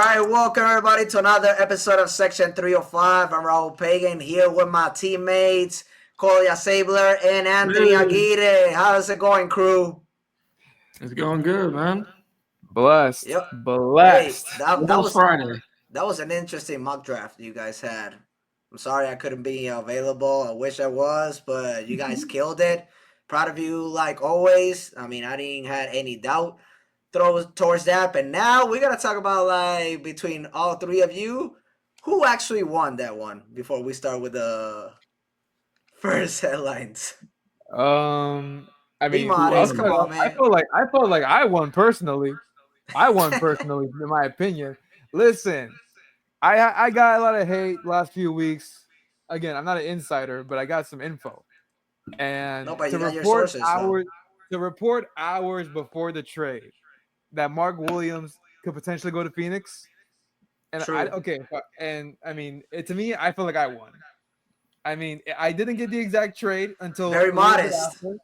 right, welcome everybody to another episode of Section 305. I'm Raul Pagan here with my teammates, Kolya Zabler and Anthony Aguirre. How's it going, crew? It's going good, man. Blessed. Yep. Hey, Blessed. Almost Friday. that was an interesting mock draft you guys had. I'm sorry I couldn't be available. I wish I was, but you guys killed it. Proud of you like always. I mean, I didn't have any doubt towards that. But now we gotta talk about like between all three of you, who actually won that one before we start with the first headlines. I Be mean, who modest, else? come on, I man. felt like I won personally. In my opinion. Listen, I got a lot of hate last few weeks. Again, I'm not an insider, but I got some info. And No, but you to got your report sources though. hours before the trade that Mark Williams could potentially go to Phoenix. And True. I mean, to me, I feel like I won. I mean, I didn't get the exact trade until Very a little bit modest. after.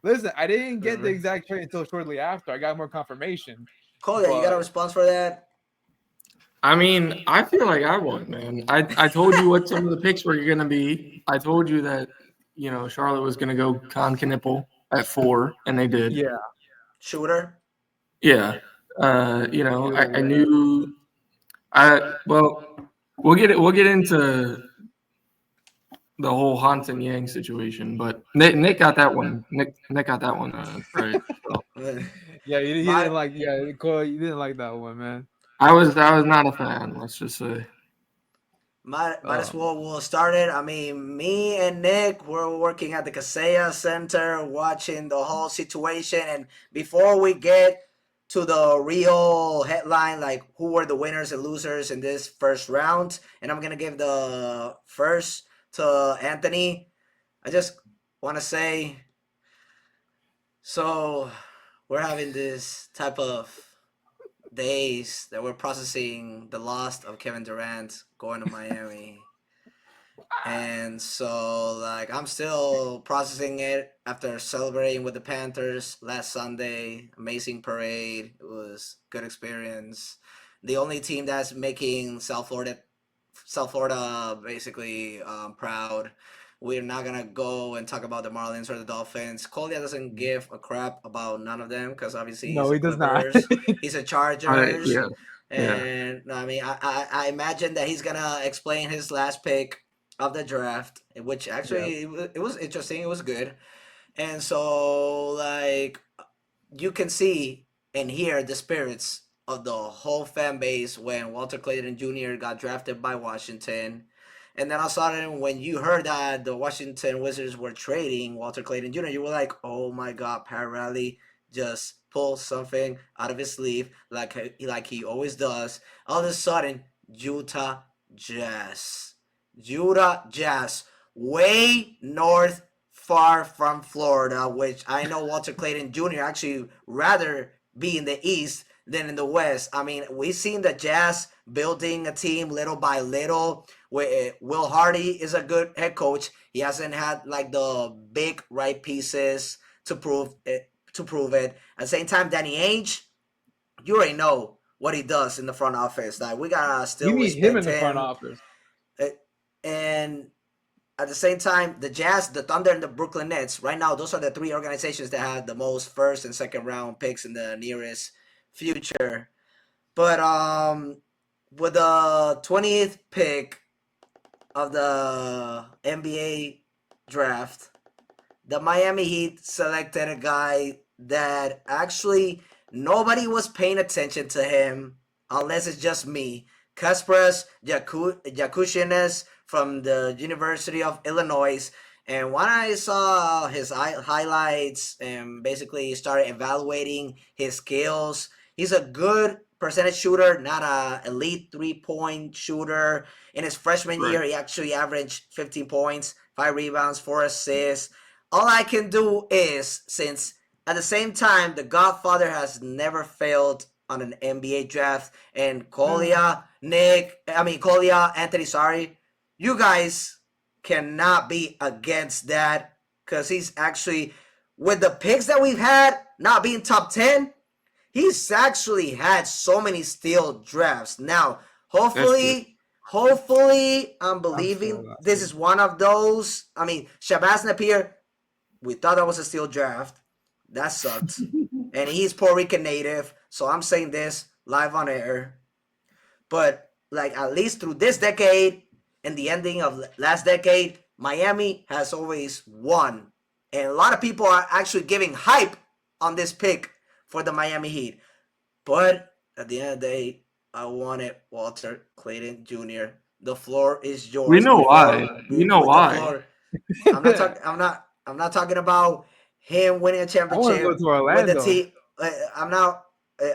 Listen, I didn't get the exact trade until shortly after. I got more confirmation. Kolya, you got a But response for that? I mean, I feel like I won, man. I told you what some of the picks were going to be. I told you that, Charlotte was going to go Con Knipple at 4, and they did. yeah, Shooter. Yeah. I knew. We'll get into the whole Hans and Yang situation, but Nick got that one. Nick got that one right. So. yeah, you didn't like Cole, you didn't like that one, man. I was not a fan. Let's just say. Might as well we'll start it. I mean, me and Nick were working at the Kaseya Center watching the whole situation. And before we get to the real headline, like who were the winners and losers in this first round, and I'm going to give the first to Anthony. I just want to say, so we're having this type of days that we're processing the loss of Kevin Durant going to Miami. And so, like, I'm still processing it after celebrating with the Panthers last Sunday. Amazing parade. It was good experience. The only team that's making South Florida basically proud. We're not going to go and talk about the Marlins or the Dolphins. Kolya doesn't give a crap about none of them because obviously he's a he does not. Clippers. He's a Chargers. Yeah. And I mean, I imagine that he's going to explain his last pick of the draft, which actually it was interesting. It was good. And so, like, you can see and hear the spirits of the whole fan base when Walter Clayton Jr. got drafted by Washington. And then all of a sudden, when you heard that the Washington Wizards were trading Walter Clayton Jr., you were like, oh my God, Pat Riley just pulled something out of his sleeve like he always does. All of a sudden, Utah Jazz, way north, far from Florida, which I know Walter Clayton Jr. actually rather be in the East than in the West. I mean, we've seen the Jazz building a team little by little. Will Hardy is a good head coach. He hasn't had like the big right pieces to prove it. At the same time, Danny Ainge, you already know what he does in the front office. Like we gotta still you need respect him in the front office. And at the same time, the Jazz, the Thunder, and the Brooklyn Nets, right now, those are the three organizations that have the most first and second round picks in the nearest future. But with the 20th pick of the NBA draft, the Miami Heat selected a guy that actually nobody was paying attention to him unless it's just me. Kaspras Jakushines from the University of Illinois. And when I saw his highlights and basically started evaluating his skills, he's a good percentage shooter, not a elite 3-point shooter. In his freshman year, he actually averaged 15 points, 5 rebounds, 4 assists. All I can do is, since at the same time, the Godfather has never failed on an NBA draft, and Kolya, Anthony, you guys cannot be against that because he's actually, with the picks that we've had, not being top 10, he's actually had so many steal drafts. Now, That's true. hopefully, I'm sure believing that's this true. is one of those. I mean, Shabazz Napier, we thought that was a steal draft. That sucked. And he's Puerto Rican native, so I'm saying this live on air. But like at least through this decade and the ending of last decade, Miami has always won. And a lot of people are actually giving hype on this pick for the Miami Heat. But at the end of the day, I wanted Walter Clayton Jr. The floor is We yours. know why. We know With the why. floor, I'm not talking about him winning a I want to go championship to with the Orlando. team. I'm not.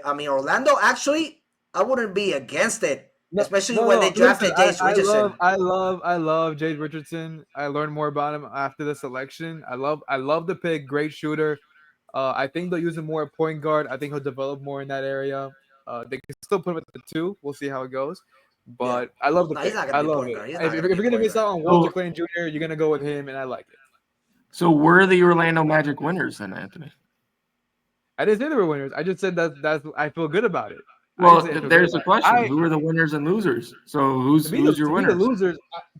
I mean, Orlando. Actually, I wouldn't be against it, especially when they Listen, drafted James Richardson. I love Jade Richardson. I learned more about him after the selection. I love the pick. Great shooter. I think they'll use him more at point guard. I think he'll develop more in that area. They can still put him at the 2. We'll see how it goes. Yeah. But I love the No, he's pick. not I gonna be love point it. guard. He's If not gonna you're be gonna point miss guard. out on Walter Clayton Jr., you're gonna go with him, and I like it. So we're the Orlando Magic winners then, Anthony. I didn't say they were winners. I just said that's I feel good about it. Well, there's a question. Who are the winners and losers? So who's your To me, winners?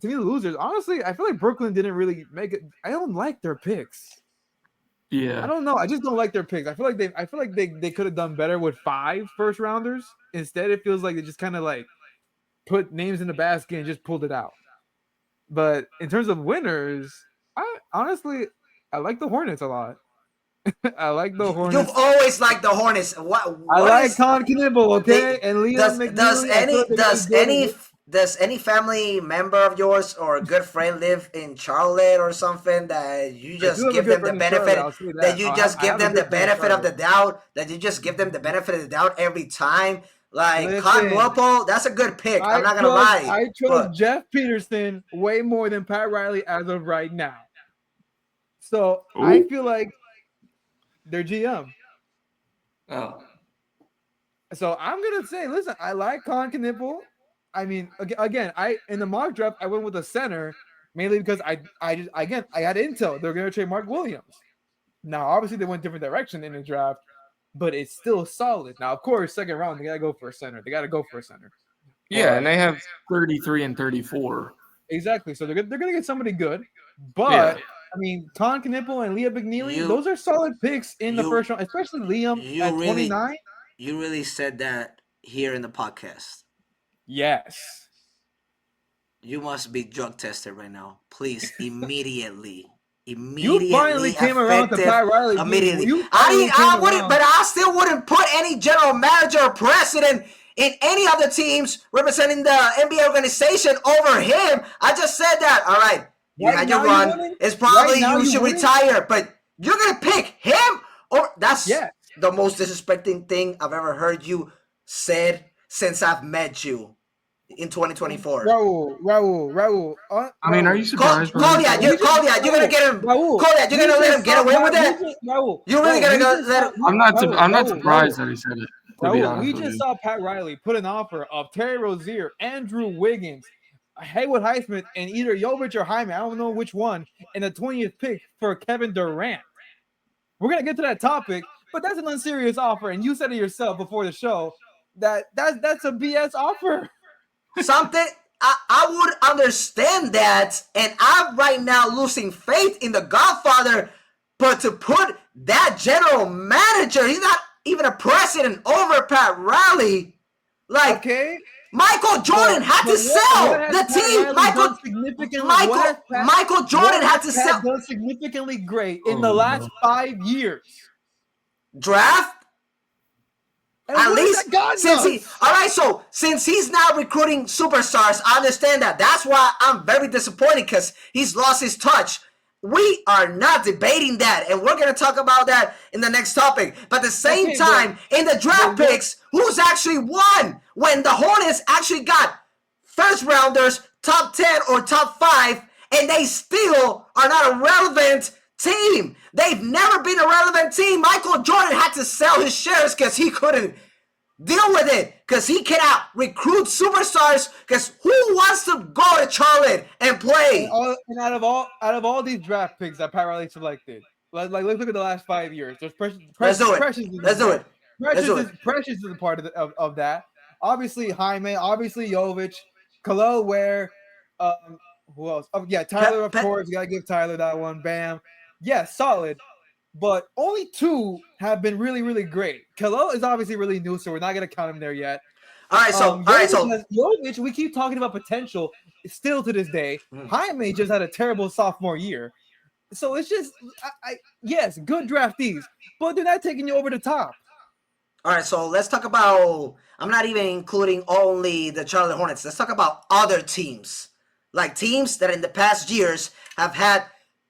the losers. Honestly, I feel like Brooklyn didn't really make it. I don't like their picks. Yeah. I don't know. I just don't like their picks. I feel like they could have done better with 5 first rounders. Instead, it feels like they just kind of like put names in the basket and just pulled it out. But in terms of winners, I honestly I like the Hornets a lot. I like the You've Hornets. always liked the Hornets. What I like is Con Knibble, okay? And Liam does McNeely. I feel like they're gonna be good. does any family member of yours or a good friend live in Charlotte or something that you I do just have a give good them the friend in Charlotte. I'll benefit say that that. you just I give have a them the good friend in benefit of the Charlotte. doubt that you just give them the benefit of the doubt every time? Like Con Listen, Muepo, that's a good pick. I'm not gonna I lie. trust But Jeff Peterson way more than Pat Riley as of right now. So I Ooh. feel like they're GM. Oh. So I'm gonna say, listen, I like Con Knipple. I mean, again, I in the mock draft I went with a center mainly because I had intel they're gonna trade Mark Williams. Now, obviously, they went different direction in the draft, but it's still solid. Now, of course, second round they gotta go for a center. Yeah, But and they have 33 and 34. exactly. So they're gonna get somebody good. But I mean, Con Knipple and Liam McNeely, those are solid picks in the first round, especially Liam at 29. You really said that here in the podcast. Yes. You must be drug tested right now. Please, immediately. You finally came around to Pat Riley. Immediately. I wouldn't, but I still wouldn't put any general manager or president in any of the teams representing the NBA organization over him. I just said that. All right. You had your run. It's probably you should retire, but you're going to pick him? Or that's the most disrespecting thing I've ever heard you said since I've met you in 2024. Raul. I mean, are you surprised? Kolya, you're gonna get him. Kolya, you're gonna let him get away with that? You're really gonna let him? I'm not surprised that he said it. We just saw Pat Riley put an offer of Terry Rozier, Andrew Wiggins, Haywood Highsmith, and either Jovic or Hyman. I don't know which one. And the 20th pick for Kevin Durant. We're gonna get to that topic, but that's an unserious offer. And you said it yourself before the show that's a BS offer. Something I would understand that, and I'm right now losing faith in the Godfather. But to put that general manager, he's not even a president, over Pat Riley. Like, Michael Jordan had to sell the team. Michael Jordan had to sell. Done significantly great in the last 5 years. Draft. At least since he's not recruiting superstars, I understand that. That's why I'm very disappointed because he's lost his touch. We are not debating that, and we're going to talk about that in the next topic. But at the same time, in the draft picks, who's actually won when the Hornets actually got first rounders, top 10 or top 5, and they still are not a relevant team. They've never been a relevant team. Michael Jordan had to sell his shares because he couldn't deal with it, because he cannot recruit superstars, because who wants to go to Charlotte and play? And out of all these draft picks that Pat Riley selected, let's look at the last 5 years. There's Let's do it. Let's do it. Precious is a part of that. Obviously Jaime, obviously Jovic, Khalil Ware, who else? Oh yeah, Tyler, of course. You gotta give Tyler that one. Bam. Yeah, solid. But only two have been really, really great. Khalil is obviously really new, so we're not gonna count him there yet. All right, so Jovic, we keep talking about potential still to this day. Jaime just had a terrible sophomore year. So it's just, yes, good draftees, but they're not taking you over the top. All right, so let's talk about. I'm not even including only the Charlotte Hornets. Let's talk about other teams, like teams that in the past years have had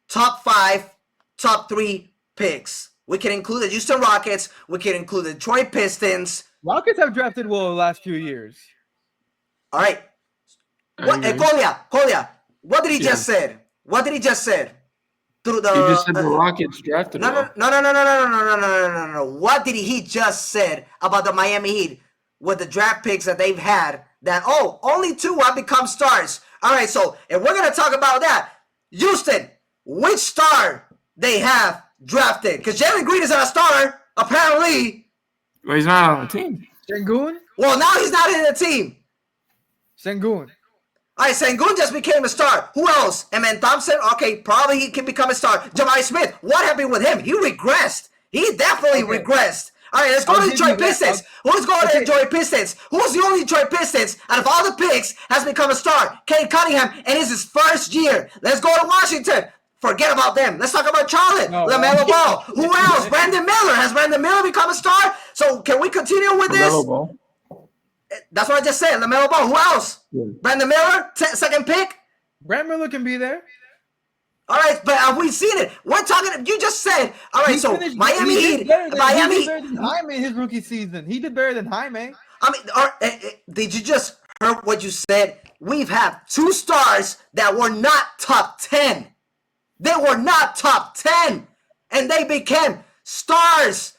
top 5, top 3 picks. We can include the Houston Rockets. We can include the Detroit Pistons. Rockets have drafted well the last few years. All right. What, Kolya, what did he just said? What did he just said? Through the, he just said the Rockets drafted no. What did he just said about the Miami Heat with the draft picks that they've had? That only 2 have become stars. All right, so if we're gonna talk about that, Houston, which star they have drafted? Because Jalen Green is not a star, apparently. Well, he's not on the team. Sengun? Well, now he's not in the team. Sengun. All right, Sengun just became a star. Who else? Eman Thompson? Okay, probably he can become a star. Jabari Smith, what happened with him? He regressed. He definitely regressed. All right, let's go to the Detroit Pistons. Who's going to the Detroit Pistons? Who's the only Detroit Pistons out of all the picks has become a star? Cade Cunningham, and it's his first year. Let's go to Washington. Forget about them. Let's talk about Charlotte. LaMelo Ball. Who else? Brandon Miller. Has Brandon Miller become a star? So can we continue with this? Ball. That's what I just said. LaMelo Ball. Who else? Yeah. Brandon Miller, second pick. Brandon Miller can be there. All right, but have we seen it? We're talking. You just said. All right, so Miami Heat. Miami. He did better than Jaime in his rookie season. He did better than Jaime. I mean, did you just hear what you said? We've had 2 stars that were not top 10. They were not top 10, and they became stars.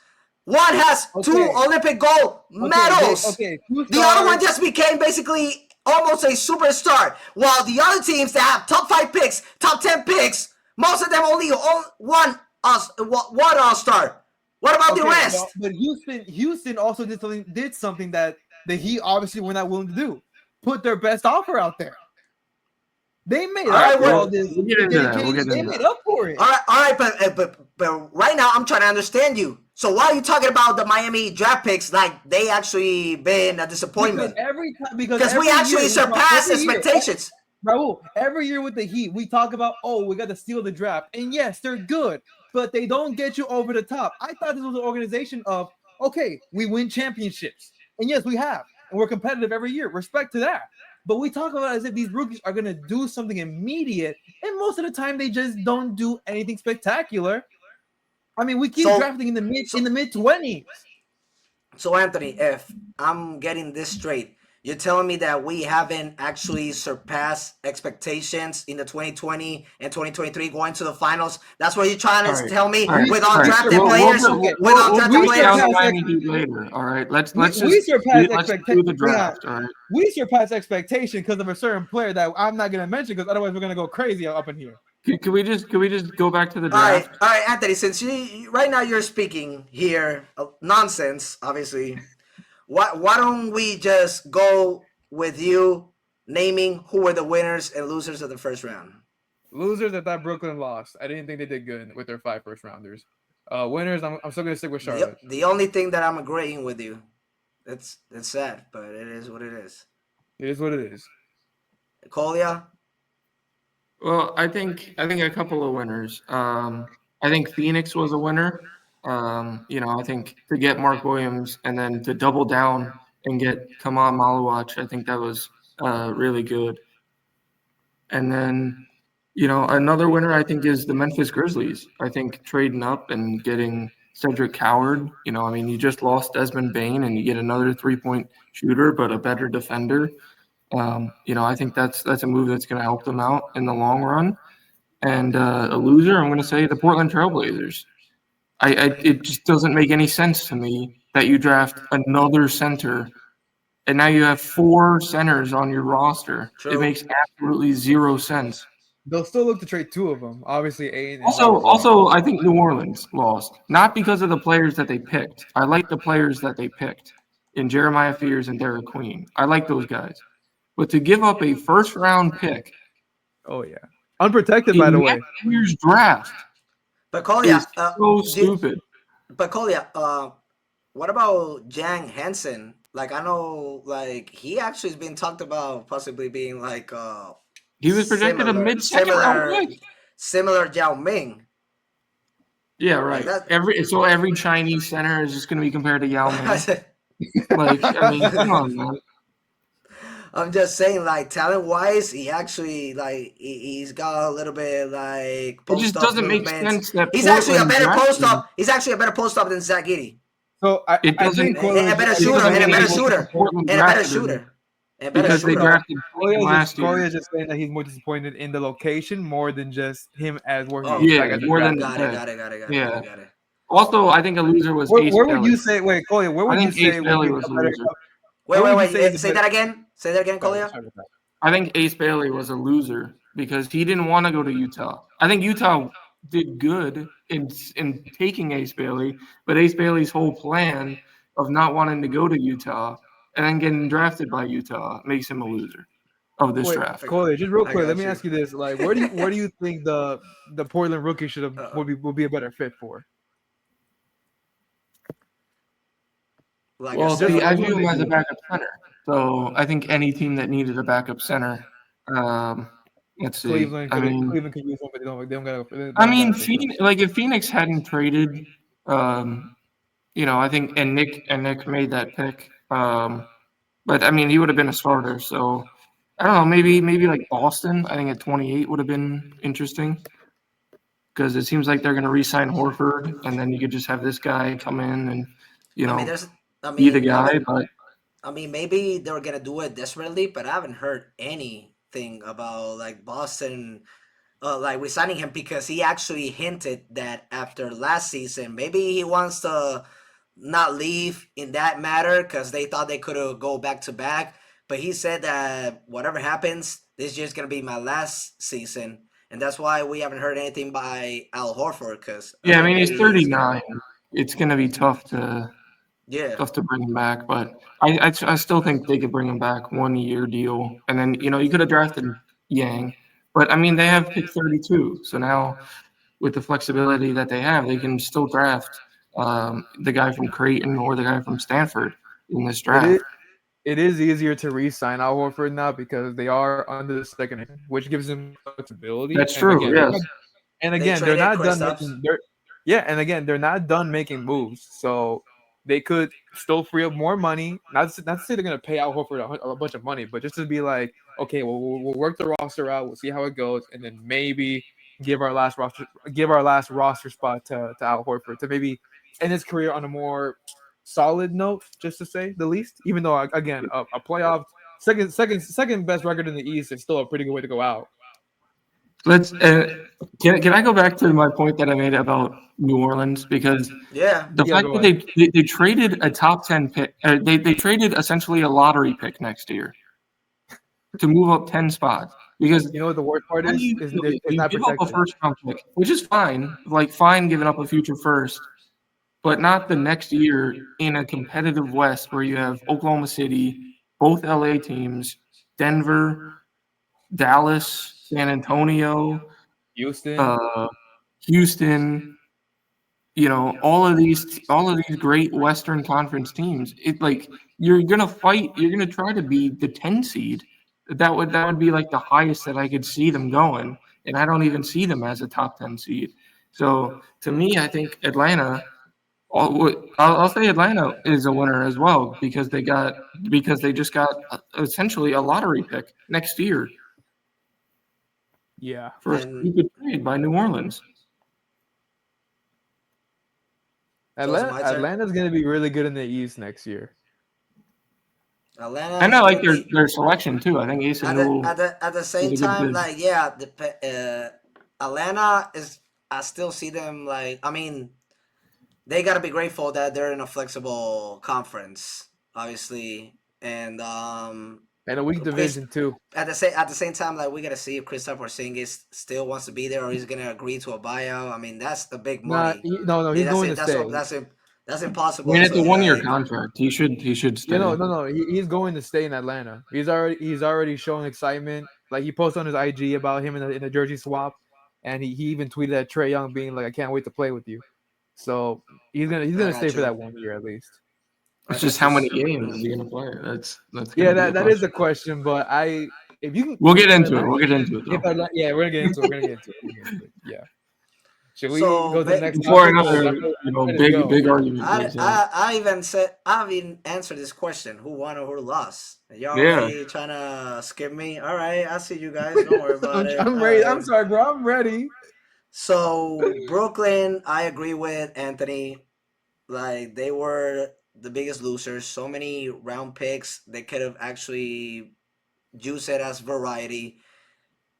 One has 2 Olympic gold medals. The other one just became basically almost a superstar. While the other teams that have top 5 picks, top 10 picks, most of them only one all-star. What about the rest? But Houston also did something that the Heat obviously were not willing to do. Put their best offer out there. They made up for all this. They made up for it. All right, but right now I'm trying to understand you. So why are you talking about the Miami draft picks like they actually been a disappointment? Because we actually surpassed expectations. Raul, every year with the Heat, we talk about, we got to steal the draft. And yes, they're good, but they don't get you over the top. I thought this was an organization of, we win championships. And yes, we have. And we're competitive every year. Respect to that. But we talk about it as if these rookies are going to do something immediate. And most of the time, they just don't do anything spectacular. I mean, we keep drafting in the mid-20s. So, Anthony, if I'm getting this straight, you're telling me that we haven't actually surpassed expectations in the 2020 and 2023 going to the finals? That's what you're trying to tell me with undrafted players? With undrafted players? Later. All right, let's do the draft. All right. We surpassed expectation because of a certain player that I'm not going to mention because otherwise we're going to go crazy up in here. Can we just go back to the draft? All right, Anthony. Since right now you're speaking here nonsense, obviously. Why don't we just go with you naming who were the winners and losers of the first round? Losers, I thought Brooklyn lost. I didn't think they did good with their 5 first rounders. Winners, I'm still going to stick with Charlotte. The only thing that I'm agreeing with you, it's sad, but it is what it is. It is what it is. Kolya? Well, I think a couple of winners. I think Phoenix was a winner. I think to get Mark Williams and then to double down and get Kamal Malawach, I think that was really good. And then, another winner I think is the Memphis Grizzlies. I think trading up and getting Cedric Howard, you just lost Desmond Bane and you get another 3-point shooter, but a better defender. I think that's a move that's going to help them out in the long run. And a loser, I'm going to say the Portland Trailblazers. It just doesn't make any sense to me that you draft another center and now you have 4 centers on your roster. True. It makes absolutely zero sense. They'll still look to trade two of them. Obviously, Aiden and Also, Raul Pagan. also, I think New Orleans lost not because of the players that they picked. I like the players that they picked in Jeremiah Fears and Derek Queen. I like those guys, but to give up a first round pick Oh yeah, unprotected by the in way. next year's draft But is Kolya, so stupid. what about Jang Hansen? Like I know, like he actually has been talked about possibly being like He was projected a similar, mid second round similar, pick. similar Yao Ming. Yeah, Like right. that. Every Chinese center is just going to be compared to Yao Ming. Like, I mean, come on, man. I'm just saying, like talent wise, he actually like he's got a little bit like It post just up doesn't make movements. sense that He's actually a Portland better post drafted him. up. He's actually a better post up than Zach Giddy. So I, It I doesn't. think And a Coolidge. better I It think shooter, doesn't and make a Coolidge any better is more sense that shooter, disappointed Portland and a better drafted him shooter, and a better because they shooter. drafted Payton last year. Coolidge is saying that he's more disappointed in the location more than just him as where he Oh, like Yeah, as a more draft than pick. got it, the got it, got it, got it, got yeah. it, got it. Also, I think a loser was Ace Where would Bailey. you say? Wait, Collier, where I would you think Ace say would be Bailey a was a better? loser. Wait, Where wait, would you say is wait. a Say better? that again. Say that again, Kolya. Sorry about that. I think Ace Bailey was a loser because he didn't want to go to Utah. I think Utah did good in taking Ace Bailey, but Ace Bailey's whole plan of not wanting to go to Utah and then getting drafted by Utah makes him a loser of this Wait, draft. Collier, just real I quick, let got me you. ask you this: like, where do you think the Portland rookie should have would be a better fit for? Like I Well, see, said, I Just view one him name. as a backup center. So I think any team that needed a backup center, um, let's see. Cleveland Cleveland could use one, but they don't got they I don't got mean, a first round. Like if Phoenix hadn't traded, um, I think and Nick made that pick. But I mean, he would have been a starter. So I don't know. Maybe like Boston. I think at 28 would have been interesting because it seems like they're going to re-sign Horford, and then you could just have this guy come in and you I mean, know there's, I be the mean, I guy. haven't, But I mean, maybe they were gonna do it desperately, but I haven't heard anything about like Boston, like resigning him because he actually hinted that after last season, maybe he wants to not leave in that matter because they thought they could go back to back. But he said that whatever happens, this year's gonna be my last season, and that's why we haven't heard anything by Al Horford. Because yeah, I mean he's maybe he's gonna, 39. It's going to be yeah. tough to bring him back. But I still think they could bring him back 1 year deal, and then you could have drafted Yang. But I mean they have pick 32, so now with the flexibility that they have, they can still draft the guy from Creighton or the guy from Stanford in this It is draft. it is easier to re-sign Al Horford now because they are under the second, which gives them more flexibility. That's And true. again, Yes. They they're traded not done Kristaps. making and again they're not done making moves, so they could still free up more money. Not to say they're gonna pay Al Horford a bunch of money, but just to be like, okay, well we'll work the roster out, we'll see how it goes, and then maybe give our last roster spot to Al Horford to maybe end his career on a more solid note, just to say the least. Even though again a playoff second best record in the East is still a pretty good way to go out. Let's. Can I go back to my point that I made about New Orleans because Yeah, the Yeah, fact go that ahead. they traded a top 10 pick, they traded essentially a lottery pick next year to move up 10 spots because You know what the worst part how do is? you do it? It's You not give up a protected. first round pick, which is fine, like fine giving up a future first, but not the next year in a competitive West where you have Oklahoma City, both LA teams, Denver, Dallas, San Antonio, Houston, uh, Houston, all of these great Western Conference teams. It like you're gonna fight, you're gonna try to be the 10 seed. That would be like the highest that I could see them going, and I don't even see them as a top 10 seed. So to me, I think Atlanta. I'll say Atlanta is a winner as well because they just got essentially a lottery pick next year yeah. for a and stupid trade by New Orleans. so it's my turn. Atlanta's gonna be really good in the East next year. And I Atlanta's like gonna be their selection too. I think Asa Newell at the is same a good time, bid. like yeah, Atlanta is. I still see them like. I mean, they gotta be grateful that they're in a flexible conference, obviously, and And a weak division too. At the same time, like we gotta see if Kristaps Porzingis still wants to be there or he's gonna agree to a buyout. I mean, that's the big Nah, money. no, he's going to stay. That's I impossible mean, it's to a 1-year like. contract. He should stay. No. He's going to stay in Atlanta. He's already showing excitement. Like he posted on his IG about him in the jersey swap, and he even tweeted at Trae Young being like, "I can't wait to play with you." So he's I gonna stay got for you. that 1 year at least. It's just how many games is he gonna play? That's Yeah, gonna be the that is the question. question. But if you can, We'll get if into it. Atlanta- We'll get into it if though. Atlanta- yeah, we're gonna get into it. We're gonna get into it. Yeah. Should we So go to the next Before topic? 'Cause another, I'm ready to go. big argument. Please, I even answered this question: who won or who lost? Y'all yeah. already trying to skip me? All right, I see you guys. Don't worry about it. I'm All ready. right. I'm sorry, bro. I'm ready. So Brooklyn, I agree with Anthony. Like they were the biggest losers. So many round picks. They could have actually used it as variety.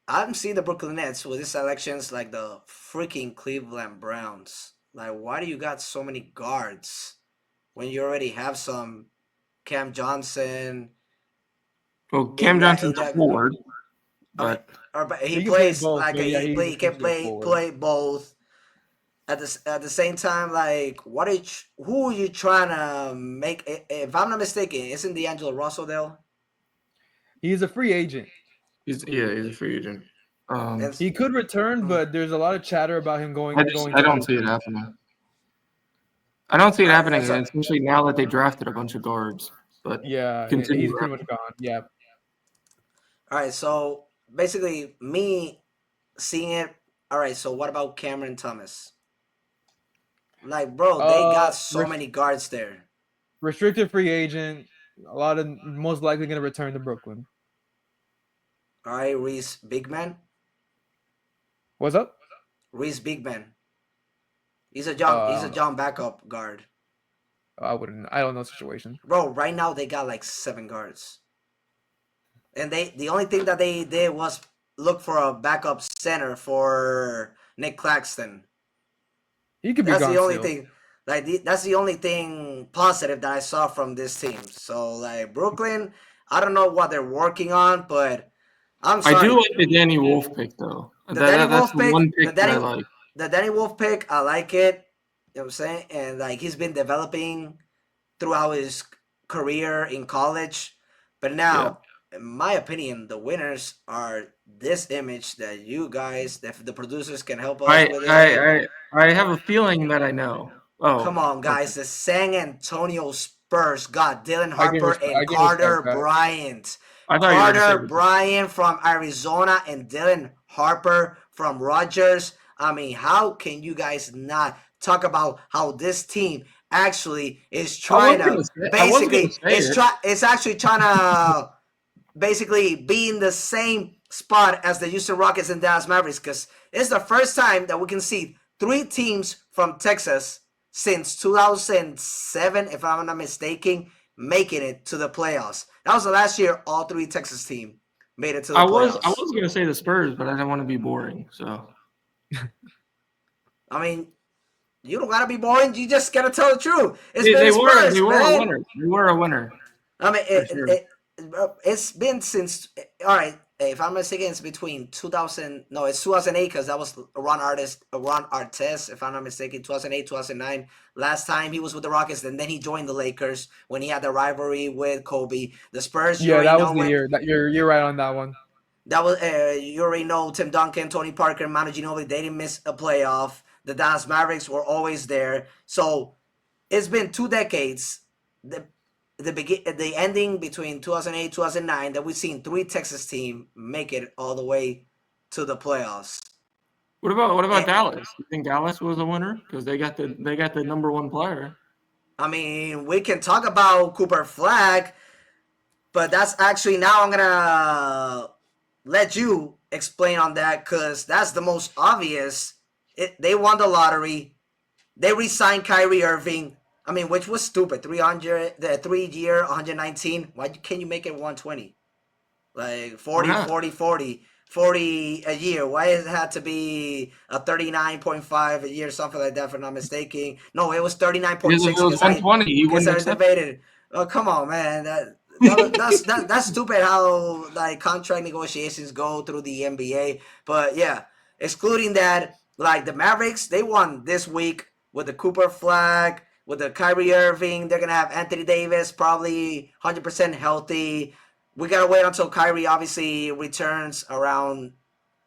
I'm seeing the Brooklyn Nets with these selections like the freaking Cleveland Browns. Like, why do you got so many guards when you already have some Cam Johnson Well, in Cam Johnson's a forward, I mean, but but he He can play plays both, like but yeah, he's he can essentially a forward. play both. At the same time, like who are you trying to make? If I'm not mistaken, isn't D'Angelo Russell there? He's a free agent. he's a free agent. And He could return, but there's a lot of chatter about him going I to don't see it Brooklyn. happening. I don't see it happening, so- especially now that they drafted a bunch of guards. But Yeah, continue. he's pretty much gone. Yeah. all right, so basically, me seeing it. All right, so what about Cameron Thomas? Like, bro, they got so many guards there. Restricted free agent. A lot of most likely going to return to Brooklyn. All right, Reese Bigman. What's up? Reese Bigman. He's a John backup guard. I don't know the situation. Bro, right now they got like 7 guards. And the only thing that they did was look for a backup center for Nick Claxton. He could be That's gone the only still. thing. Like that's the only thing positive that I saw from this team. So like Brooklyn, I don't know what they're working on, but I'm sorry. I do like the Danny Wolf pick though. That's the one pick that I like. The Danny Wolf pick, I like it. You know what I'm saying? And like he's been developing throughout his career in college. But now, in my opinion, the winners are this image that you guys, the producers can help us with it. I have a feeling that I know. Oh, come on, guys! okay. The San Antonio Spurs got Dylan I can Harper respect- I and can Carter respect that. Bryant. I thought you were gonna Carter say Bryant from Arizona and Dylan Harper from Rogers. I mean, how can you guys not talk about how this team actually is trying to basically it's actually trying to basically be in the same spot as the Houston Rockets and Dallas Mavericks, because it's the first time that we can see 3 teams from Texas since 2007, if I'm not mistaken, making it to the playoffs. That was the last year all 3 Texas teams made it to the playoffs. I was gonna say the Spurs, but I didn't want to be boring. So, I mean, you don't gotta be boring. You just gotta tell the truth. they were a winner. They were a winner. I mean, it's been since. All right, if I'm mistaken, it's between 2000. No, it's 2008 because that was Ron Artest. If I'm not mistaken, 2008, 2009. Last time he was with the Rockets, and then he joined the Lakers when he had the rivalry with Kobe. The Spurs. Yeah, that was the year. You're right on that one. That was you already know Tim Duncan, Tony Parker, Manu Ginobili. They didn't miss a playoff. The Dallas Mavericks were always there. So it's been 2 decades. The ending between 2008 2009 that we've seen 3 Texas teams make it all the way to the playoffs. What about Dallas? You think Dallas was a winner because they got the number 1 player? I mean, we can talk about Cooper Flag, but that's actually now I'm gonna let you explain on that because that's the most obvious. They won the lottery. They re-signed Kyrie Irving. I mean, which was stupid. 3-year, 119. Why can't you make it 120? Like 40 a year. Why does it have to be a 39.5 a year, something like that, if I'm not mistaken? No, it was 39.6. It was 120. You wouldn't accept. Debated. Oh, come on, man. That's stupid how like contract negotiations go through the NBA. But yeah, excluding that, like the Mavericks, they won this week with the Cooper Flag, with the Kyrie Irving. They're gonna have Anthony Davis probably 100% healthy. We gotta wait until Kyrie obviously returns around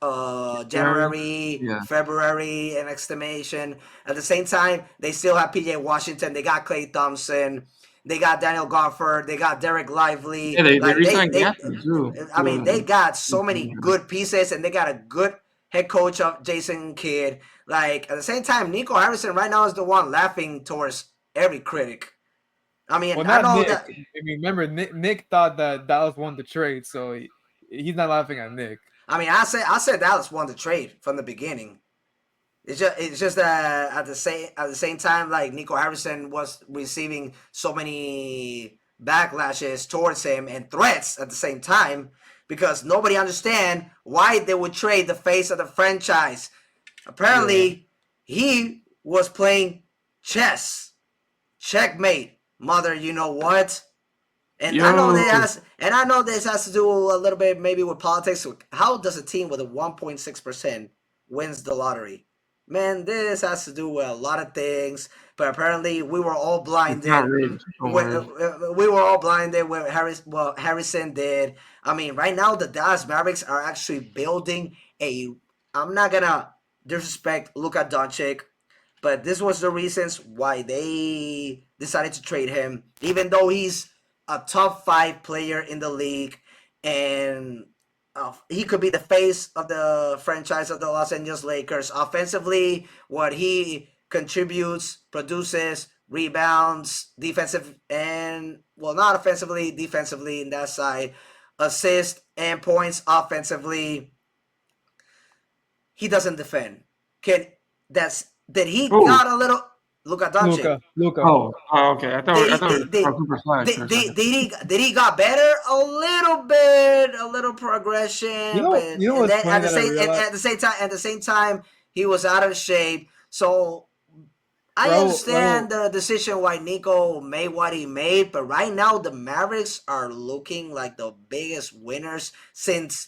January. January, Yeah. February, and estimation. At the same time, they still have PJ Washington. They got Klay Thompson. They got Daniel Gofford. They got Derek Yeah, Lively. they Like re-signed Gafford too. I mean, they got so many good pieces, and they got a good head coach of Jason Kidd. Like at the same time, Nico Harrison right now is the one laughing towards every critic. I mean, Well, I not know Nick. that. I mean, remember Nick thought that Dallas won the trade, so he's not laughing at Nick. I mean, I said Dallas won the trade from the beginning. It's just that at the same time, like Nico Harrison was receiving so many backlashes towards him and threats at the same time because nobody understand why they would trade the face of the franchise. Yeah. Apparently, he was playing chess. Checkmate, mother. You know what? And I know Yo, this has to do a little bit maybe with politics. How does a team with a 1.6% wins the lottery? Man, this has to do with a lot of things. But apparently, we were all it's not blinded. rigged. Don't worry. We were all blinded with Harrison did. I mean, right now the Dallas Mavericks are actually building a. I'm not gonna disrespect Luka Doncic, but this was the reasons why they decided to trade him, even though he's a top 5 player in the league, and he could be the face of the franchise of the Los Angeles Lakers. Offensively, what he contributes, produces, rebounds, defensive, and well, not offensively, defensively in that side, assist and points offensively. He doesn't defend. Can that's that he Oh, got a little Luka Doncic. Luca. oh, okay. Did I he thought we were talking about Cooper Flag for a second. did he got better a little bit, a little progression, but You know what's then funny that I realized, at the same time he was out of shape. So I Raul. understand the decision why Nico made what he made, but right now the Mavericks are looking like the biggest winners since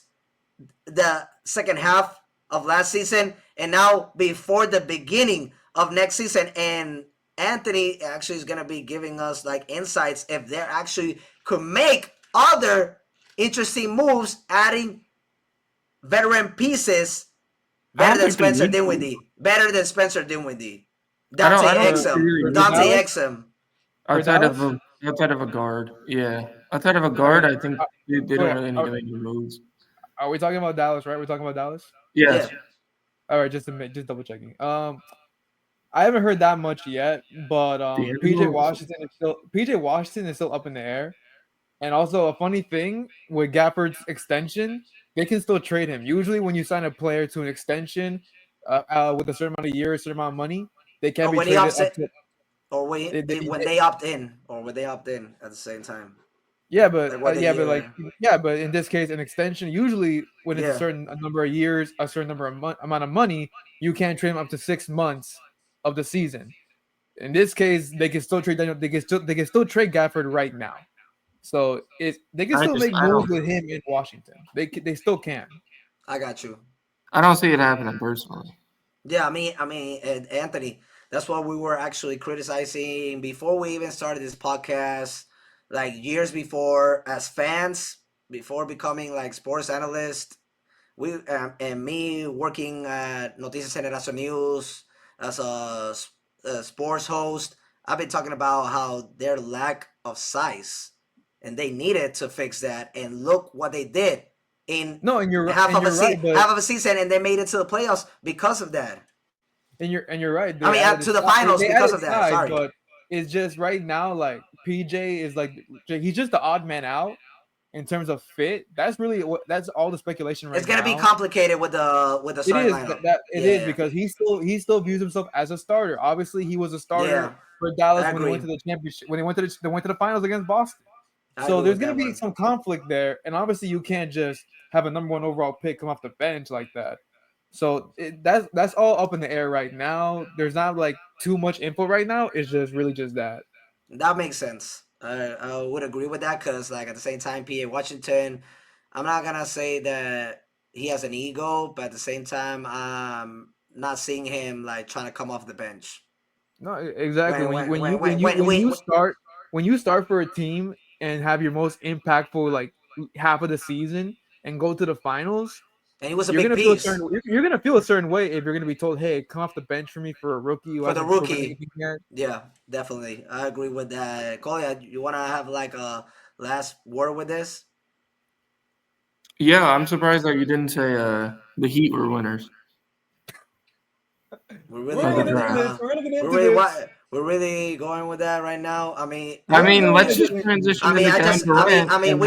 the second half of last season and now before the beginning of next season. And Anthony actually is going to be giving us like insights if they actually could make other interesting moves, adding veteran pieces I better don't than think they Spencer need to. Dinwiddie. Better than Spencer Dinwiddie. I Dante don't think they Exum. really For need Dante to. Dallas. Exum. For Outside of Dallas. a outside of a guard, yeah. Outside of a I guard, mean, I think they don't wait, really need to make any moves. are we talking about Dallas? Right, we're talking about Dallas. Yeah. Yes. All right, just double checking. I haven't heard that much yet, but D'Angelo. PJ Washington is still up in the air. And also a funny thing with Gafford's extension, they can still trade him. Usually, when you sign a player to an extension with a certain amount of years, a certain amount of money, they can Or be when he traded opts up in, to. or when they opt in, or when they opt in at the same time. Like what the year. But in this case, an extension usually when it's a Yeah. certain number of years, a certain number of amount of money, you can't trade him up to 6 months of the season. In this case, they can still trade Daniel. They can still trade Gafford right now. So they can still make I moves with him in Washington. They still can. I got you. don't see it happening personally. Yeah, I mean, Anthony, that's what we were actually criticizing before we even started this podcast, like years before, as fans, before becoming like sports analysts. We and me working at Noticias Generación News as a sports host. I've been talking about how their lack of size, and they needed to fix that. And look what they did in No, and you're right, but half of a season, and they made it to the playoffs because of that. and you're right. I mean, to the finals They because added of that. size, Sorry, but it's just right now like PJ is like he's just the odd man out in terms of fit. That's all the speculation it's right gonna be now. complicated with the It starting is lineup. that it is Yeah, because he still views himself as a starter. Obviously, he was a starter yeah, for Dallas I when they went agree. to the championship when they went to the finals against Boston. I So agree there's with going to that be one. some conflict there, and obviously you can't just have a number one overall pick come off the bench like that. So that's all up in the air right now. There's not like too much info right now. It's just really just that. That makes sense. I would agree with that because, like, at the same time, PA Washington, I'm not gonna say that he has an ego, but at the same time, I'm not seeing him like trying to come off the bench. No, exactly. When When you when when when you when when you when, when when, you when start when you start for a team and have your most impactful like half of the season and go to the finals, and he was a you're big gonna feel a piece certain you're gonna feel a certain way if you're gonna be told, "Hey, come off the bench for me for a rookie who for the hasn't proven rookie. anything yet." Yeah, definitely, I agree with that. Kolya, you wanna have like a last word with this? Yeah, I'm surprised that you didn't say the Heat were winners We're really We're of the going gonna get there, into draft. this. huh? We're gonna get We're into really this. what? We're really going with that right now. I mean, I We're mean, gonna let's get just into this. transition into Kevin Durant and then.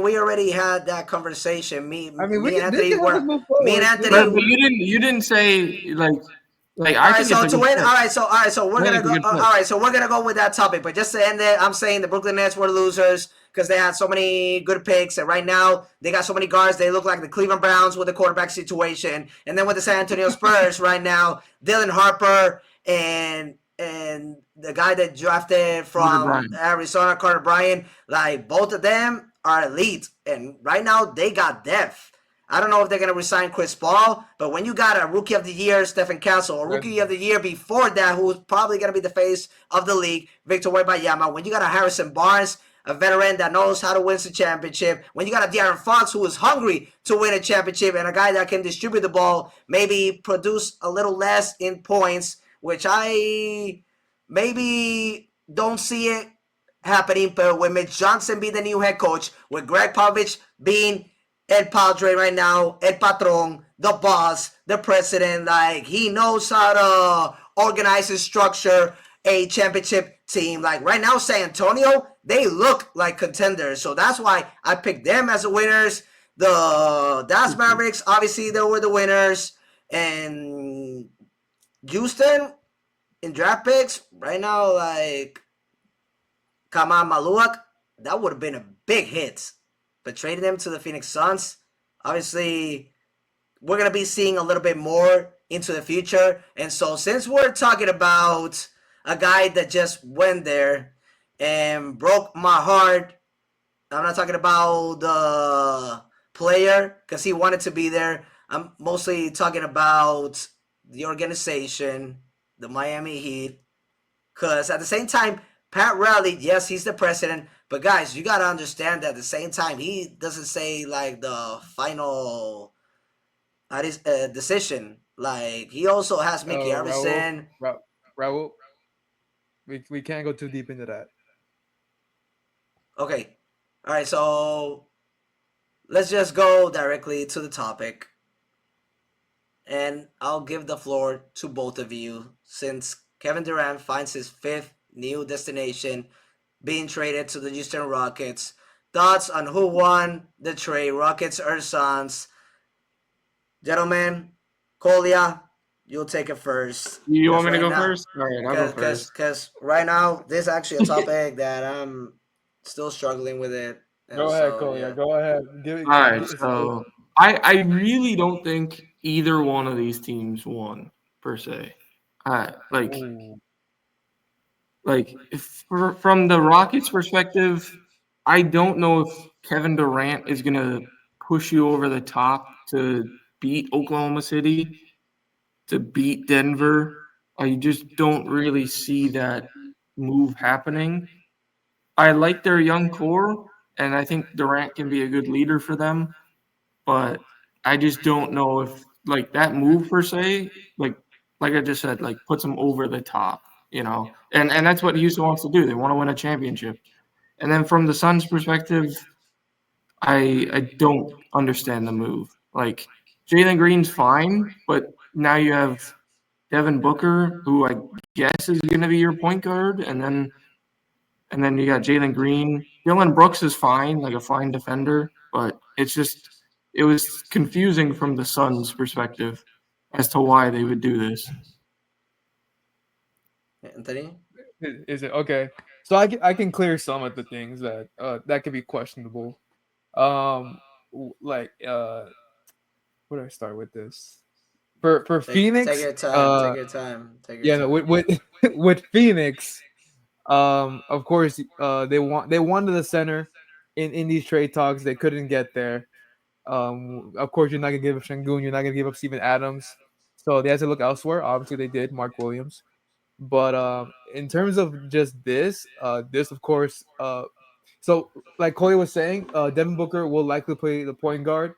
we already had that conversation. I mean, Me and this Anthony can help us were, move me and forward. This Anthony. But can, you didn't say like All I right, think it's so a to good win. pick. All right, so we're I think gonna it's a go. good pick. All right, so we're gonna go with that topic. But just to end it, I'm saying the Brooklyn Nets were losers because they had so many good picks, and right now they got so many guards. They look like the Cleveland Browns with the quarterback situation, and then with the San Antonio Spurs right now, Dylan Harper and the guy that drafted Porter from Bryant. Arizona, Carter Bryant, like both of them are elite, and right now they got depth. I don't know if they're gonna resign Chris Paul, but when you got a rookie of the year, Stephen Castle, a rookie of the year before that, who's probably gonna be the face of the league, Victor Wembanyama, when you got a Harrison Barnes, a veteran that knows how to win the championship, when you got a De'Aaron Fox who is hungry to win a championship, and a guy that can distribute the ball, maybe produce a little less in points, which I maybe don't see it happening, but with Mitch Johnson being the new head coach, with Greg Popovich being El Padre right now, El Patron, the boss, the president, like he knows how to organize and structure a championship team. Like right now, San Antonio, they look like contenders. So that's why I picked them as the winners. The Dallas Mavericks, obviously, they were the winners. And Houston in draft picks, right now, like Kamal Maluak, that would have been a big hit. But trading them to the Phoenix Suns, obviously, we're going to be seeing a little bit more into the future. And so, since we're talking about a guy that just went there and broke my heart, I'm not talking about the player because he wanted to be there. I'm mostly talking about the organization, the Miami Heat, because at the same time, Pat Riley, yes, he's the president, but guys, you gotta understand that at the same time, he doesn't say like the final decision. Like he also has Mickey Raul, Everson. Raul, we can't go too deep into that. Okay, all right, so let's just go directly to the topic, and I'll give the floor to both of you since Kevin Durant finds his fifth new destination, being traded to the Houston Rockets. Thoughts on who won the trade, Rockets or Suns? Gentlemen, Kolya, you'll take it first. You Because want me to right go now, first? All right, I'll go because first. because right now, this is actually a topic that I'm still struggling with it. And Go ahead, so, Kolya. yeah. Go ahead. All right, so I really don't think either one of these teams won per se. I Ooh. like if, from the Rockets' perspective, I don't know if Kevin Durant is gonna push you over the top to beat Oklahoma City, to beat Denver. I just don't really see that move happening. I like their young core, and I think Durant can be a good leader for them. But I just don't know if like that move per se, like I just said, like puts them over the top, you know. And that's what Houston wants to do. They want to win a championship. And then from the Suns' perspective, I don't understand the move. Like Jalen Green's fine, but now you have Devin Booker, who I guess is going to be your point guard, and then you got Jalen Green. Dylan Brooks is fine, like a fine defender, but it was confusing from the Suns' perspective as to why they would do this. Anthony? Is it okay? So I can clear some of the things that could be questionable. Like where do I start with this? For Take Phoenix, your time. Take your time. Take your yeah, no, time. with with Phoenix, Of course, they wanted the center in these trade talks. They couldn't get there. Of course, you're not gonna give up Şengün. You're not gonna give up Steven Adams. So they had to look elsewhere. Obviously, they did. Mark Williams. But in terms of just this of course, so like Kolya was saying, Devin Booker will likely play the point guard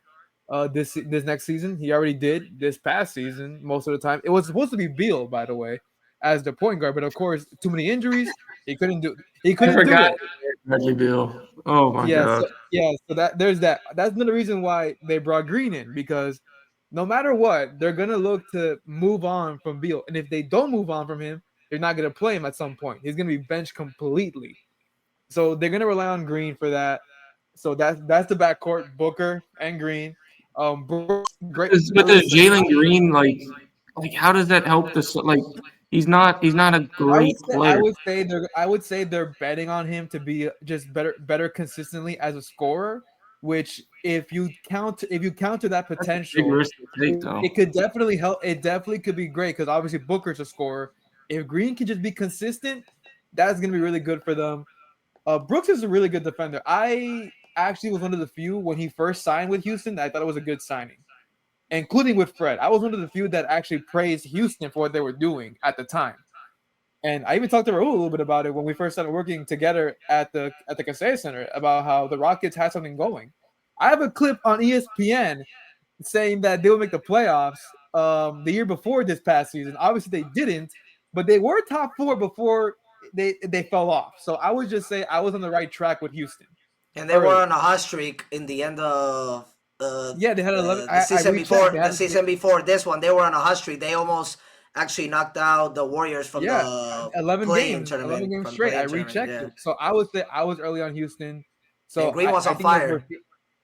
this next season. He already did this past season most of the time. It was supposed to be Beal, by the way, as the point guard, but of course, too many injuries. He I couldn't do forgot it. Bradley Beal. Oh my Yeah, god. so that there's that. That's another reason why they brought Green in, because no matter what, they're gonna look to move on from Beal, and if they don't move on from him, they're not gonna play him at some point. He's gonna be benched completely. So they're gonna rely on Green for that. So that's the backcourt: Booker and Green. Brooks, great. But does Listen, Jalen Green like how does that help the like he's not a great I player. would say they're betting on him to be just better consistently as a scorer. Which, if you counter that That's a big potential, risk to take though. it could definitely help. It definitely could be great because obviously Booker's a scorer. If Green can just be consistent, that's gonna be really good for them. Brooks is a really good defender. I actually was one of the few when he first signed with Houston that I thought it was a good signing, including with Fred. I was one of the few that actually praised Houston for what they were doing at the time. And I even talked to Raul a little bit about it when we first started working together at the Casey Center about how the Rockets had something going. I have a clip on ESPN saying that they would make the playoffs the year before this past season. Obviously, they didn't, but they were top four before they fell off. So I would just say I was on the right track with Houston And they were early. on a hot streak in the end of Yeah, they had 11. the I season rechecked. before. The season before this one, they were on a hot streak. They almost actually knocked out the Warriors from Yeah, the 11 play-in games, 11 tournament. games From the straight. I play-in tournament, rechecked yeah. it. So I would say I was early on Houston. And So Green was I on think that's where fire.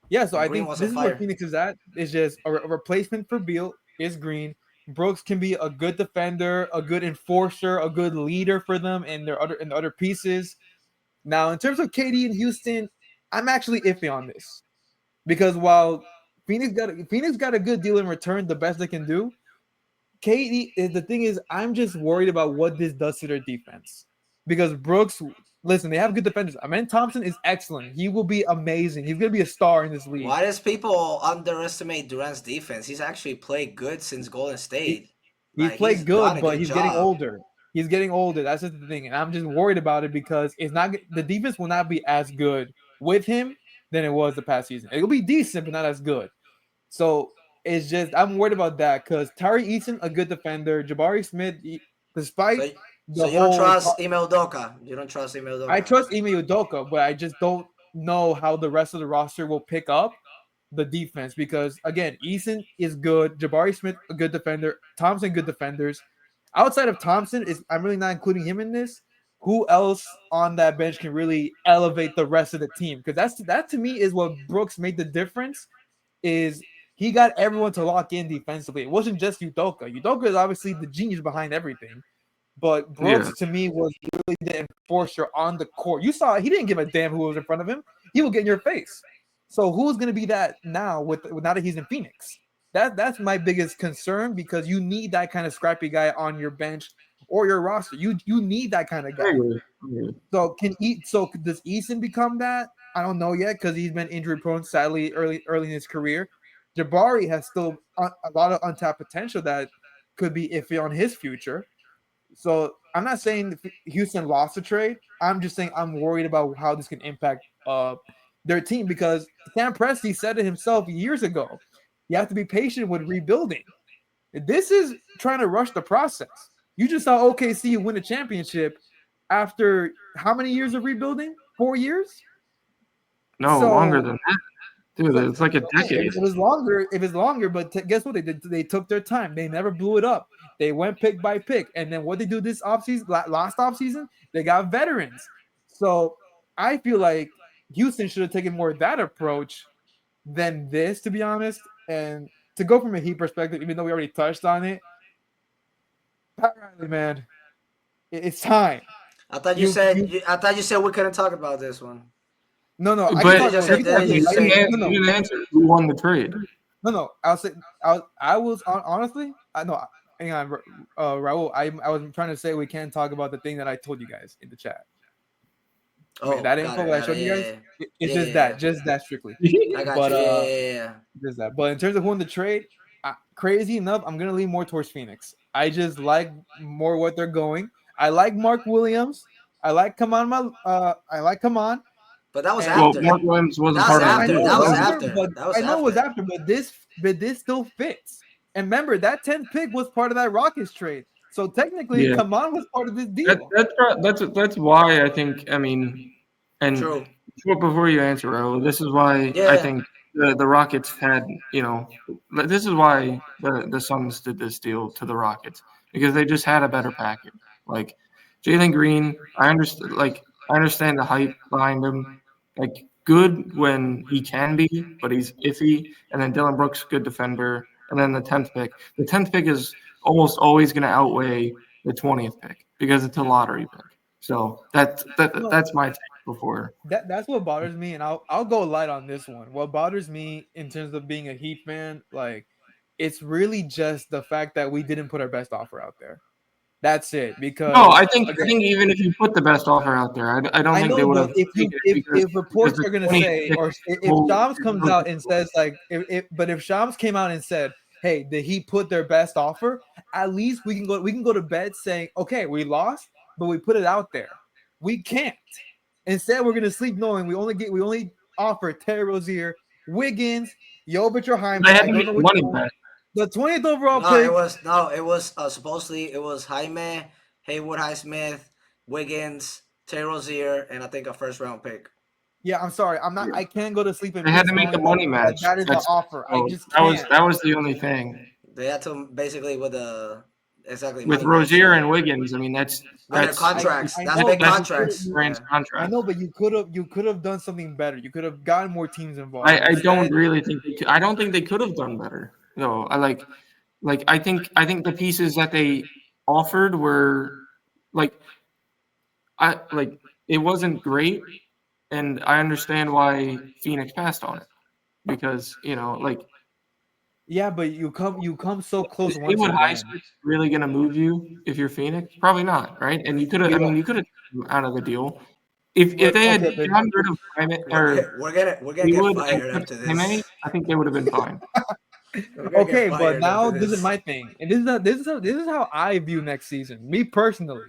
yeah, so And I Green think was on this is where fire. Phoenix is at. It's just a replacement for Beal is Green. Brooks can be a good defender, a good enforcer, a good leader for them and the other pieces. Now, in terms of KD and Houston, I'm actually iffy on this because while Phoenix got a good deal in return, the best they can do. KD is the thing is I'm just worried about what this does to their defense because Brooks. Listen, they have good defenders. Amen Thompson is excellent. He will be amazing. He's gonna be a star in this league. Why does people underestimate Durant's defense? He's actually played good since Golden He, State. he's Like he's played done good, a but good he's getting job. older. He's getting older. That's just the thing, and I'm just worried about it because it's not the defense will not be as good with him than it was the past season. It'll be decent, but not as good. So it's just I'm worried about that because Tari Eason, a good defender, Jabari Smith, despite So, so the you don't whole trust Ime Udoka. You don't trust Ime I Udoka. trust Ime Udoka, but I just don't know how the rest of the roster will pick up the defense because again, Eason is good, Jabari Smith a good defender, Thompson good defenders. Outside of Thompson, is I'm really not including him in this. Who else on that bench can really elevate the rest of the team? Because that to me is what Brooks made the difference. Is he got everyone to lock in defensively? It wasn't just Udoka. Udoka is obviously the genius behind everything. But Yeah. Brooks to me was really the enforcer on the court. You saw he didn't give a damn who was in front of him. He will get in your face. So who's going to be that now with now that he's in Phoenix? That's my biggest concern because you need that kind of scrappy guy on your bench or your roster. You need that kind of I guy. agree. So does Eason become that? I don't know yet because he's been injury prone sadly early in his career. Jabari has still a lot of untapped potential that could be iffy on his future. So I'm not saying Houston lost the trade. I'm just saying I'm worried about how this can impact their team because Sam Presti said it himself years ago. You have to be patient with rebuilding. This is trying to rush the process. You just saw OKC win a championship after how many years of rebuilding? 4 years. No, longer So than that. Dude, it's like a okay, decade. it was longer. It was longer, but guess what they did? They took their time. They never blew it up. They went pick by pick, and then what they do this offseason, last offseason, they got veterans. So I feel like Houston should have taken more of that approach than this, to be honest. And to go from a Heat perspective, even though we already touched on it, Pat Riley, man, it's time. I thought you said we couldn't talk about this one. No, I can But talk just about. We said can talk didn't about you you it. say didn't, No, you didn't answer who won the trade. no. I'll say I was honestly. I know. Hang on, Raul. I was trying to say we can't talk about the thing that I told you guys in the chat. Oh, That got info it, I got it. showed you guys, Yeah, it's yeah, just yeah, that, yeah. just that strictly. I got But you. Yeah, yeah, yeah. just that. But in terms of who won the trade, crazy enough, I'm gonna lean more towards Phoenix. I just like more what they're going. I like Mark Williams. I like Come On. But that was And Well, after. Mark Williams wasn't That was part of the I after. deal. know it That was was That was after, after. but That was I know it was after. after, but this still fits. And remember, that 10th pick was part of that Rockets trade. So technically, yeah. Come On was part of this That, deal. that's why I think. I mean, and True. before you answer, Raul, this is why I Yeah. think the Rockets had. This is why the Suns did this deal to the Rockets because they just had a better package. Like Jalen Green, I understand the hype behind him. Like good when he can be, but he's iffy. And then Dylan Brooks, good defender. And then the 10th pick. The 10th pick is almost always going to outweigh the 20th pick because it's a lottery pick. So No, that's my take before. that's what bothers me, and I'll go light on this one. What bothers me in terms of being a Heat fan, like it's really just the fact that we didn't put our best offer out there. That's it. No, Because I again, think even if you put the best offer out there, I don't I think they know, would but have if you taken it if because reports the are gonna 20th say, pick or is if so, Shams comes out and says like, if Shams came out and said, hey, the Heat put their best offer, at least we can go to bed saying, okay, we lost, but we put it out there. We can't. Instead, we're gonna sleep knowing we only offer Terry Rozier, Wiggins, Jovic, or they Jaime. had I to don't make know the which money one. back. The 20th overall No, it pick. was no, it was supposedly it was Jaime, Haywood Highsmith, Wiggins, Tay Rozier, and I think a first round pick. Yeah, I'm sorry. I'm not. Yeah. I can't go to sleep in They had peace to make knowing the that, money that match. that is the That's offer. I so just can't. that was the only thing They had to basically with the exactly with money match. Rozier Yeah, and Wiggins. I mean, with their I contracts. I That's know, big but that's you could contracts. Durant's Yeah. I contract. know, but you could have done something better. You could have gotten more teams involved. I don't Instead, really think they could, I don't think they could have done better. No, I think the pieces that they offered were like it wasn't great, and I understand why Phoenix passed on it because yeah, but you come so close is once Haywood again. Highsmith really going to move you if you're Phoenix? Probably not, right? And You you know, could have out of the deal if but they had okay, but gotten rid of Hyman or We're gonna get Haywood and fired kept after Jaime, this. I think they would have been fine. We're gonna get okay, but fired after now this is this. my thing, and this is how I view next season. Me personally,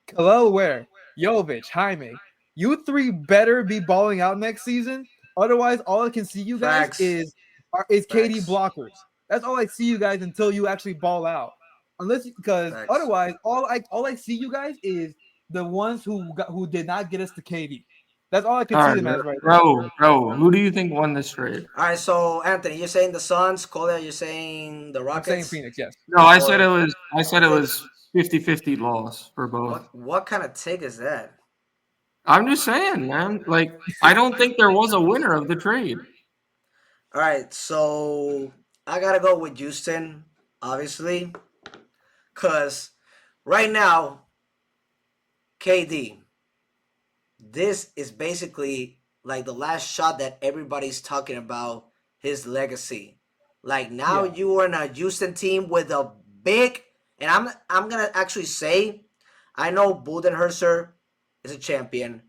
Kalel Ware, Jovic, Jaime, you three better be balling out next season. Otherwise, all I can see you guys Facts. is KD Facts. blockers. That's all I see you guys until you actually ball out. Unless because Facts. otherwise, all I see you guys is the ones who did not get us to KD. That's all I can All see right, them as right now. bro, who do you think won this trade? All right, so Anthony, you're saying the Suns. Kolya, you're saying the I'm saying Rockets. Phoenix, yes. No, Or I said it think was 50-50 loss for both. what kind of take is that? I'm just saying, man. Like, I don't think there was a winner of the trade. All right, so I gotta go with Houston, obviously, cause right now, KD, this is basically like the last shot that everybody's talking about his legacy. Like now Yeah. you are in a Houston team with a big, and I'm gonna actually say, I know Budenholzer is a champion.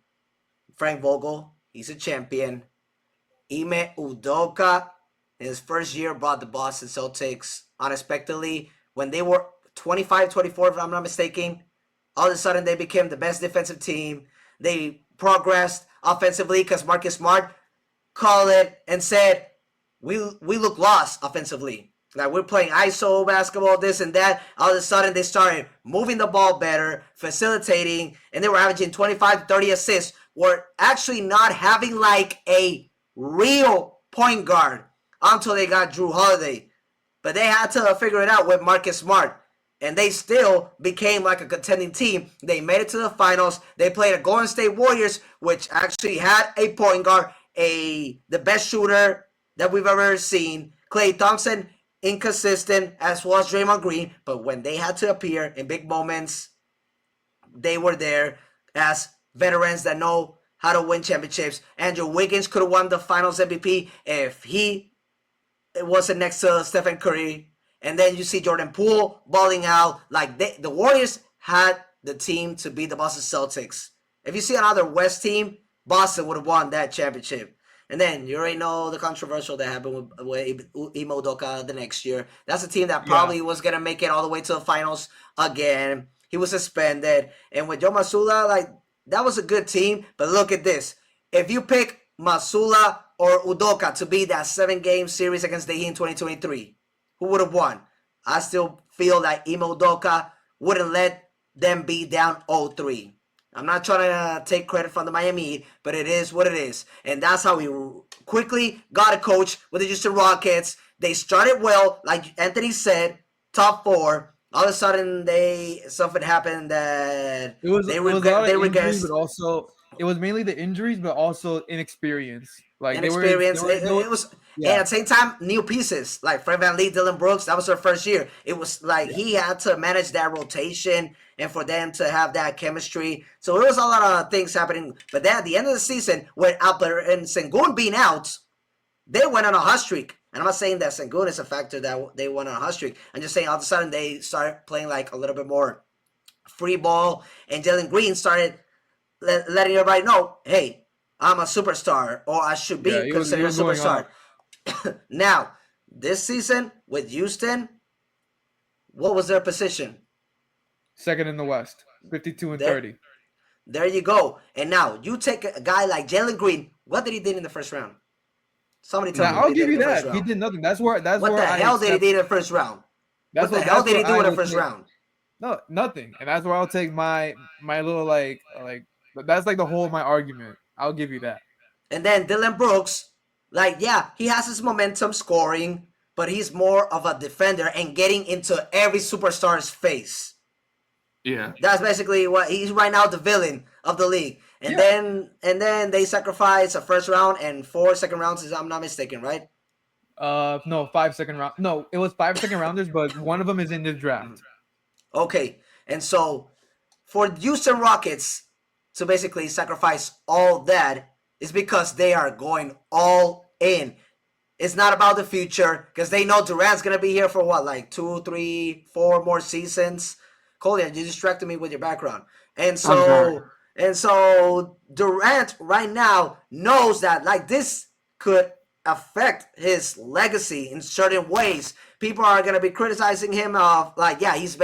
Frank Vogel, he's a champion. Ime Udoka, in his first year, brought the Boston Celtics unexpectedly. When they were 25-24, if I'm not mistaken, all of a sudden they became the best defensive team. They progressed offensively because Marcus Smart called it and said, we look lost offensively. Like we're playing ISO basketball, this and that. All of a sudden they started moving the ball better, facilitating, and they were averaging 25 to 30 assists. Were actually not having like a real point guard until they got Drew Holiday. But they had to figure it out with Marcus Smart. And they still became like a contending team. They made it to the finals. They played a Golden State Warriors, which actually had a point guard, the best shooter that we've ever seen. Klay Thompson, inconsistent, as well as Draymond Green. But when they had to appear in big moments, they were there as veterans that know how to win championships. Andrew Wiggins could have won the Finals MVP if he wasn't next to Stephen Curry. And then you see Jordan Poole balling out. Like the Warriors had the team to beat the Boston Celtics. If you see another West team, Boston would have won that championship. And then you already know the controversial that happened with Ime Udoka the next year. That's a team that probably was going to make it all the way to the finals again. He was suspended. And with Joe Masula, like, that was a good team. But look at this. If you pick Masula or Udoka to be that 7-game series against the Heat in 2023, who would have won? I still feel that Ime Udoka wouldn't let them be down 0-3. I'm not trying to take credit from the Miami Heat, but it is what it is. And that's how we quickly got a coach with the Houston Rockets. They started well, like Anthony said, top 4. All of a sudden, something happened that it was they a lot of injuries, regressed. but also it was mainly the injuries, but also inexperience. Like Inexperience. It was, and at the same time, new pieces like Fred VanVleet, Dylan Brooks. That was their first year. It was like he had to manage that rotation and for them to have that chemistry. So there was a lot of things happening. But then at the end of the season, with Alper and Sengun being out, they went on a hot streak. And I'm not saying that Sengun is a factor that they went on a hot streak. I'm just saying all of a sudden they started playing like a little bit more free ball, and Jalen Green started letting everybody know, hey, I'm a superstar, or I should be considered a superstar. Now, this season with Houston, what was their position? Second in the West, 52-30. There you go. And now you take a guy like Jalen Green. What did he do in the first round? Somebody tell me. I'll give you that. He did nothing. That's where. What the hell did he do in the first round? What the hell did he do in the first round? No, nothing. And that's where I'll take my little like that's like the whole of my argument. I'll give you that. And then Dylan Brooks, like, yeah, he has his momentum scoring, but he's more of a defender and getting into every superstar's face. Yeah. That's basically what he's right now, the villain of the league. And then they sacrifice a first round and 4 second rounds, if I'm not mistaken, right? No, 5 second round. No, it was 5 second rounders, but one of them is in this draft. Okay. And so for Houston Rockets to basically sacrifice all that is because they are going all in. It's not about the future because they know Durant's going to be here for what, like 2, 3, 4 more seasons? Kolya, you distracted me with your background. And so Durant right now knows that like this could affect his legacy in certain ways. People are going to be criticizing him of like, yeah, he's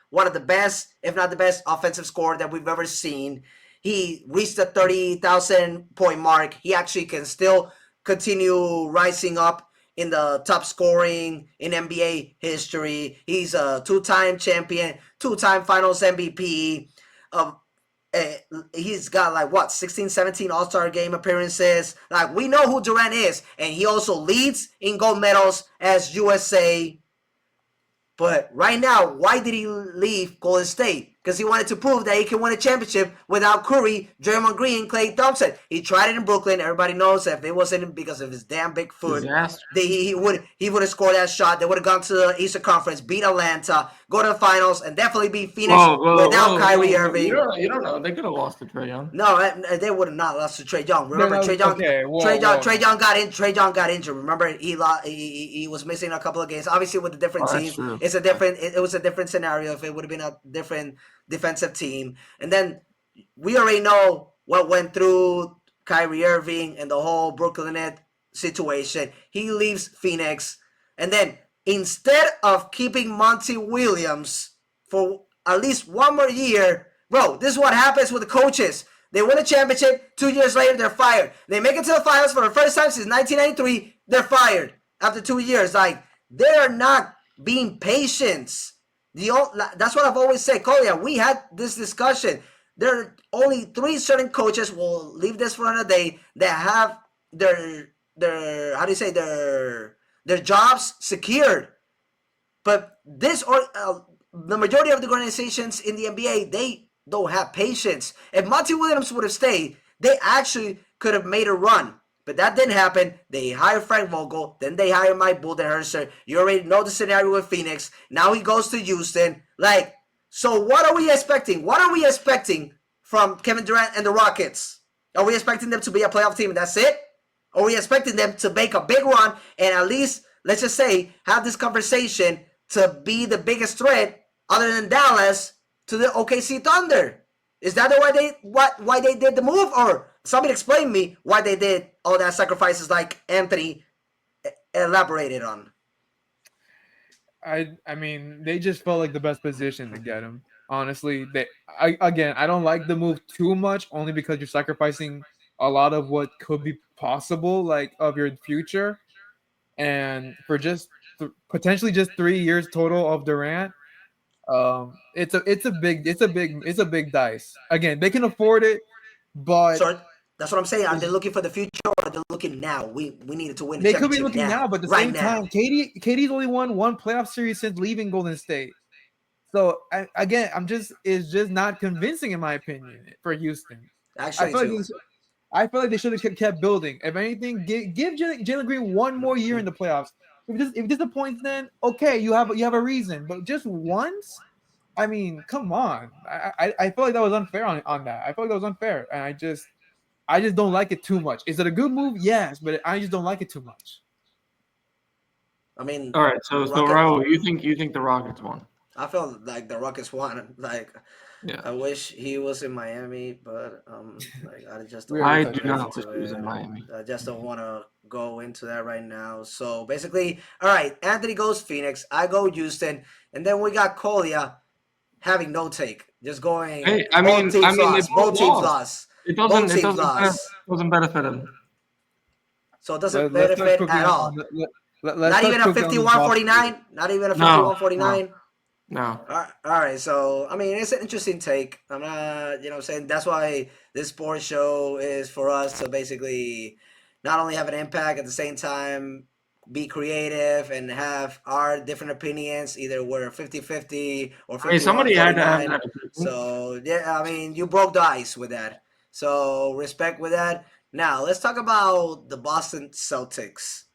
one of the best, if not the best offensive scorer that we've ever seen. He reached the 30,000 point mark. He actually can still continue rising up in the top scoring in NBA history. He's a 2-time champion, 2-time finals MVP. He's got like what, 16, 17 All-Star game appearances. Like, we know who Durant is. And he also leads in gold medals as USA. But right now, why did he leave Golden State? Because he wanted to prove that he can win a championship without Curry, Draymond Green, Klay Thompson. He tried it in Brooklyn. Everybody knows that if it wasn't because of his damn big foot, he would have scored that shot. They would have gone to the Eastern Conference, beat Atlanta, go to the finals, and definitely beat Phoenix without Kyrie Irving. You don't know. They could have lost to Trae Young. No, they would have not lost to Trae Young. Remember, Trae Young got injured. Remember, he was missing a couple of games. Obviously, with a different team, it was a different scenario. If it would have been a different defensive team. And then we already know what went through Kyrie Irving and the whole Brooklyn Nets situation. He leaves Phoenix. And then instead of keeping Monty Williams for at least one more year, bro, this is what happens with the coaches. They win a championship. 2 years later, they're fired. They make it to the finals for the first time since 1993. They're fired after 2 years. Like, they're not being patient. That's what I've always said. Kolya, we had this discussion. There are only 3 certain coaches, we'll leave this for another day, that have their jobs secured. But the majority of the organizations in the NBA, they don't have patience. If Monty Williams would have stayed, they actually could have made a run. But that didn't happen. They hired Frank Vogel. Then they hired Mike Budenholzer. You already know the scenario with Phoenix. Now he goes to Houston. Like, so what are we expecting? What are we expecting from Kevin Durant and the Rockets? Are we expecting them to be a playoff team and that's it? Or are we expecting them to make a big run and at least, let's just say, have this conversation to be the biggest threat other than Dallas to the OKC Thunder? Is that why they did the move, or somebody explain me why they did all that sacrifices like Anthony elaborated on? I mean, they just felt like the best position to get him. Honestly, I don't like the move too much, only because you're sacrificing a lot of what could be possible, like of your future, and for just potentially just 3 years total of Durant. It's a big dice. Again, they can afford it, but So that's what I'm saying. Are they looking for the future, or are they looking now? We needed to win the they could be championship looking now. now, But at the right same now. time, KD's only won one playoff series since leaving Golden State. So again, it's just not convincing in my opinion for Houston. I Actually, feel like too. I feel like they should have kept building. If anything, give Jalen Green one more year in the playoffs. If it disappoints, then okay, you have a reason. But just once, I mean, come on. I feel like that was unfair on that. I feel like that was unfair, and I just don't like it too much. Is it a good move? Yes, but I just don't like it too much. I mean, All right, so Rocket. Raul, you think the Rockets won? I felt like the Rockets won. Like, Yeah. I wish he was in Miami, but like I just don't We want already I to do touched get on not that. wish into he was in it. Miami. I just don't want to go into that right now. So basically, all right, Anthony goes Phoenix, I go Houston, and then we got Kolya having no take, just going. Hey, I Both mean, teams they lost. both Both teams lost. lost. It Both doesn't it teams doesn't benefit, lost. doesn't benefit him. So it doesn't Let's touch benefit quickly at on all. let's Not touch even a quickly on this Boston series. 51-49. Not even a No, 51-49. no. All right, so I mean, it's an interesting take. I'm not, you know, what I'm saying that's why this sports show is for us to basically not only have an impact at the same time be creative and have our different opinions. Either we're 50-50 or I mean, somebody had to have 51-49. that opinion. So yeah, I mean, you broke the ice with that. So respect with that. Now let's talk about the Boston Celtics.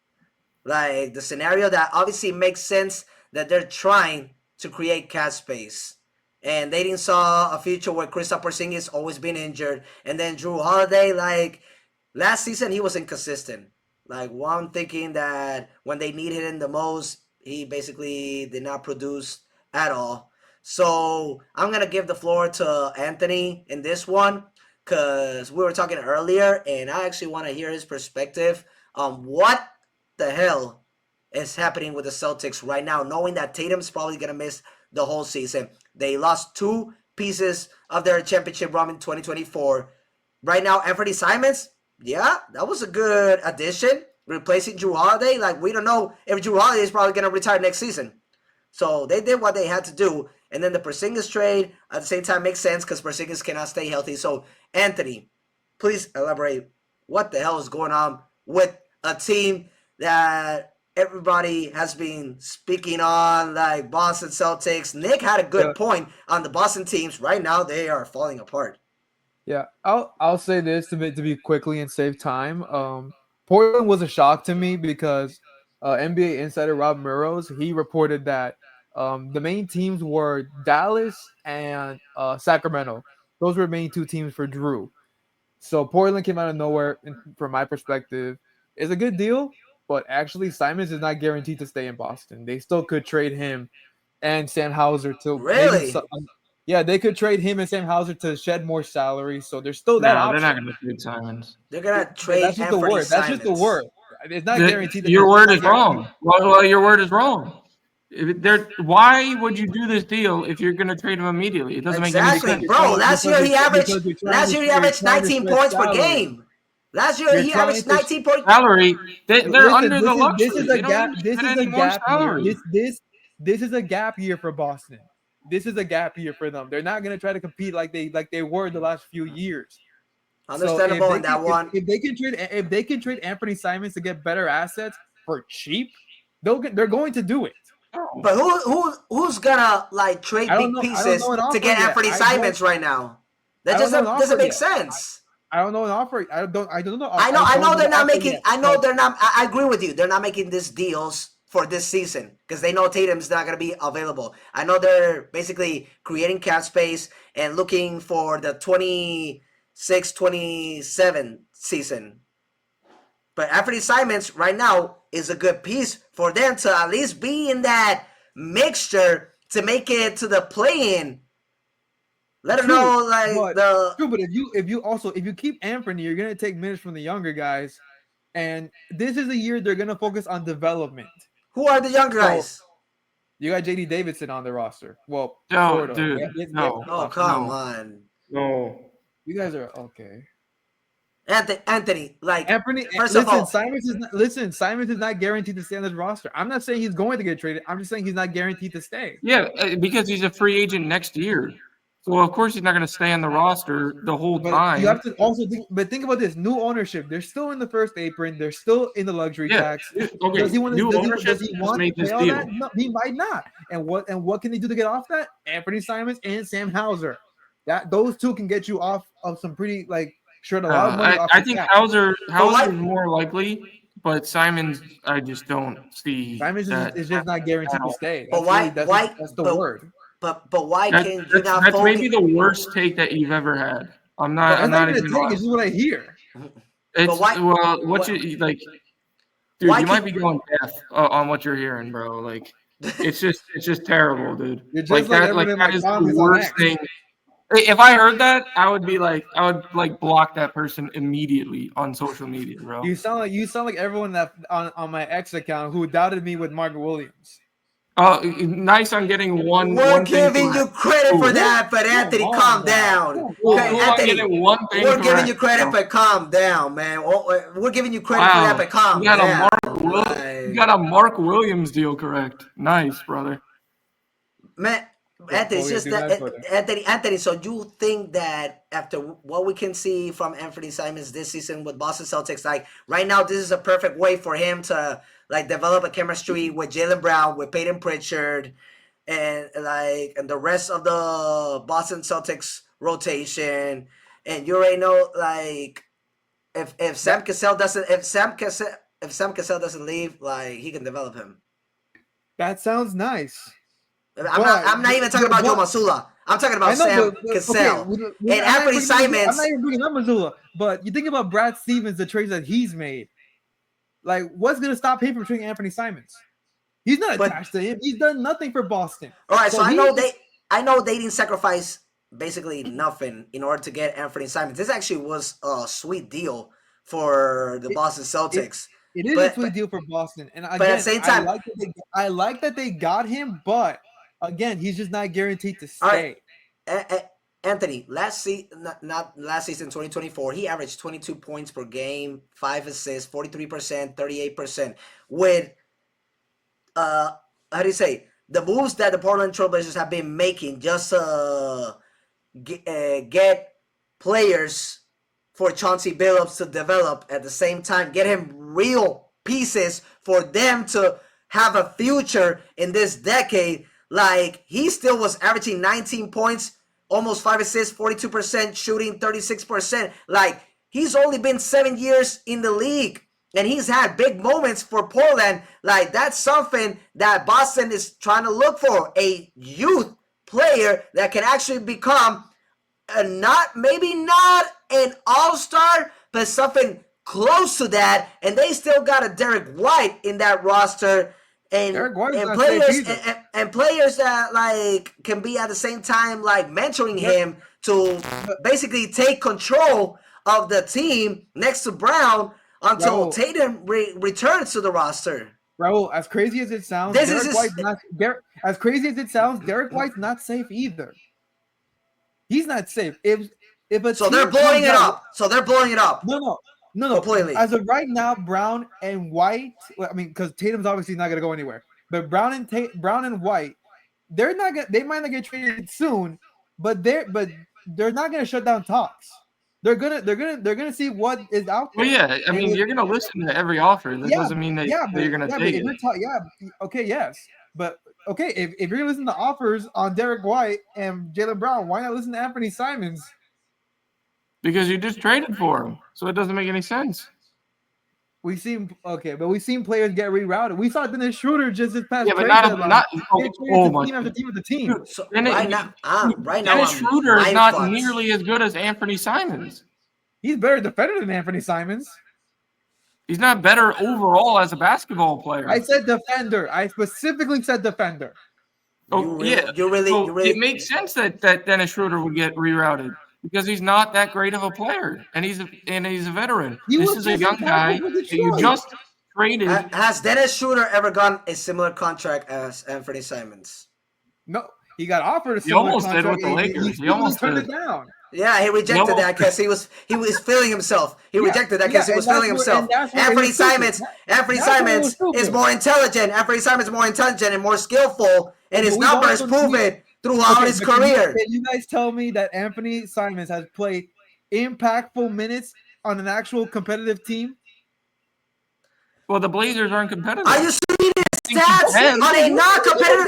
Like the scenario that obviously makes sense that they're trying to create cap space. And they didn't saw a future where Kristaps Porzingis always been injured, and then Drew Holiday. Like last season, he was inconsistent. Like one thinking that when they needed him the most, he basically did not produce at all. So I'm gonna give the floor to Anthony in this one because we were talking earlier, and I actually want to hear his perspective on what the hell is happening with the Celtics right now, knowing that Tatum's probably going to miss the whole season. They lost two pieces of their championship run in 2024. Right now, Anthony Simons, yeah, that was a good addition, replacing Drew Holiday. Like, we don't know if Drew Holiday is probably going to retire next season. So they did what they had to do. And then the Porzingis trade at the same time makes sense because Porzingis cannot stay healthy. So, Anthony, please elaborate what the hell is going on with a team that everybody has been speaking on, like Boston Celtics. Nick had a Yeah, good point on the Boston teams. Right now, they are falling apart. yeah. I'll say this to be quickly and save time. Portland was a shock to me because NBA insider Rob Murrows he reported that the main teams were Dallas and Sacramento. Those were main two teams for Drew. So Portland came out of nowhere, and from my perspective, is a good deal. But actually, Simons is not guaranteed to stay in Boston. They still could trade him and Sam Hauser to maybe. Really? Yeah, they could trade him and Sam Hauser to shed more salary. So there's still that No, they're not option. going to trade Simons. They're going to That's trade just the Anthony word. That's just the Simons. word. It's not guaranteed that Your it's word not is guaranteed. wrong. Well, your word is wrong. Why would you do this deal if you're going to trade him immediately? It doesn't make any Exactly, sense. bro. Last year he averaged. Because Last year he you're averaged trying to 19 stretch points per salary. game. Last year You're he trying averaged to 19 points. Salary, they're listen. under the This is luxury. a They don't gap. need to This get is a any more gap year. salary. This is a gap year for Boston. This is a gap year for them. They're not going to try to compete like they were the last few years. So Understandable in that one. if they can trade Anthony Simons to get better assets for cheap, they're going to do it. But who's gonna like trade big I don't pieces know an to offer get yet. Anthony Simons right now? That I don't just know an doesn't offer make yet. sense. I don't know an offer. I don't know. I don't know know they're an not offer making. yet, I know but they're not. I agree with you. They're not making these deals for this season because they know Tatum's not gonna be available. I know they're basically creating cap space and looking for the 26-27 season. But Anthony Simons right now is a good piece for them to at least be in that mixture to make it to the play-in Let him True, know, like but the true. But if you keep Anthony, you're gonna take minutes from the younger guys, and this is the year they're gonna focus on development. who are the young So guys? you got JD Davidson on the roster. Well, No, sort of. dude, They have no, Oh, playoffs. come no, on, no. You guys are okay. Anthony. Like, Anthony, first of all, Simons is not guaranteed to stay on this roster. I'm not saying he's going to get traded. I'm just saying he's not guaranteed to stay. Yeah, because he's a free agent next year. So of course he's not going to stay on the roster the whole But you time. have to also think about this: new ownership. They're still in the first apron. They're still in the luxury Yeah. tax. Okay. Does he want New to? ownership Does he just want made to this pay all deal. that? No, he might not. And what can they do to get off that? Anthony Simons and Sam Hauser. Those two can get you off of some pretty a lot of money off I the think cap. Hauser why- is more likely, but Simons, I just don't see Simons that. is just not guaranteed at to all. stay. but That's the word. But why That, can you not that's focus? maybe the worst take that you've ever had. I'm not. That's I'm not not even a even. take. It's just what I hear. It's why- well, what why- you like, dude. why You might can- be going deaf on what you're hearing, bro. Like, it's just terrible, dude. You're just Like like that. Like everyone in that my is the comments on worst X. thing. If I heard that, I would block that person immediately on social media, bro. You sound like everyone that on my X account who doubted me with Margaret Williams. Oh, nice on getting one. We're one thing giving you correct. credit for Ooh. that, but Anthony, on calm now. down. Come Okay, on. Cool on Anthony, getting one thing we're giving correct. you credit, No. but calm down, man. We're giving you credit for that, but calm You got down. you got a Mark Williams deal correct. Nice, brother. Man, Anthony, it's yeah, just do that that for them. Anthony. So you think that after what we can see from Anthony Simons this season with Boston Celtics, like right now, this is a perfect way for him to like develop a chemistry with Jaylen Brown, with Peyton Pritchard, and the rest of the Boston Celtics rotation. And you already know, like, if Sam Cassell doesn't leave, like he can develop him. That sounds nice. I'm not even talking about Joe Masula. I'm talking about Sam Cassell. And Anthony Simons. I'm not even bringing up Missoula, but you think about Brad Stevens, the trades that he's made. Like, what's going to stop him from trading Anthony Simons? He's not attached to him. He's done nothing for Boston. All right, so I know they didn't sacrifice basically nothing in order to get Anthony Simons. This actually was a sweet deal for the Boston Celtics. It is a sweet deal for Boston, and again, at the same time, I like that they got him, but again, he's just not guaranteed to stay. All right. Anthony, not last season, 2024, he averaged 22 points per game, 5 assists, 43%, 38%. With how do you say, the moves that the Portland Trailblazers have been making just get players for Chauncey Billups to develop at the same time, get him real pieces for them to have a future in this decade. Like, he still was averaging 19 points, almost 5 assists, 42% shooting, 36%. Like, he's only been 7 years in the league, and he's had big moments for Portland. Like, that's something that Boston is trying to look for, a youth player that can actually become maybe not an all-star, but something close to that. And they still got a Derek White in that roster, and players that like can be at the same time like mentoring him to basically take control of the team next to Brown until Tatum returns to the roster. Raul, as crazy as it sounds, Derek White's not safe either. He's not safe. So they're blowing it up. No, completely. As of right now, Brown and White. I mean, because Tatum's obviously not going to go anywhere. But Brown and White, they're not. They might not get traded soon, but they're not going to shut down talks. They're gonna see what is out there. Well, yeah. I mean, you're gonna listen to every offer. That doesn't mean that you're gonna take it. But if you're gonna listen to offers on Derek White and Jaylen Brown, why not listen to Anthony Simons? Because you just traded for him, so it doesn't make any sense. We've seen players get rerouted. We saw Dennis Schroeder just this past. Yeah, but not. Oh my! Team after team with the team. So right now, Dennis Schroeder is not nearly as good as Anthony Simons. He's better defender than Anthony Simons. He's not better overall as a basketball player. I said defender. I specifically said defender. Oh, yeah. You really, So you really. it makes sense that Dennis Schroeder would get rerouted because he's not that great of a player, and he's a veteran. He This was is a just young guy impactful for that you Detroit. just traded. Has Dennis Schroeder ever gotten a similar contract as Anthony Simons? No, he got offered a He similar almost did contract. with the And he Lakers. He stupidly almost turned did. it down. Yeah, he rejected almost that because he was feeling himself. He rejected that because he was feeling himself. Anthony Simons is more intelligent. Anthony Simons is more intelligent and more skillful, and his numbers prove it throughout his career. Can you guys tell me that Anthony Simons has played impactful minutes on an actual competitive team? Well, the Blazers aren't competitive. Are you seeing his stats on a non-competitive?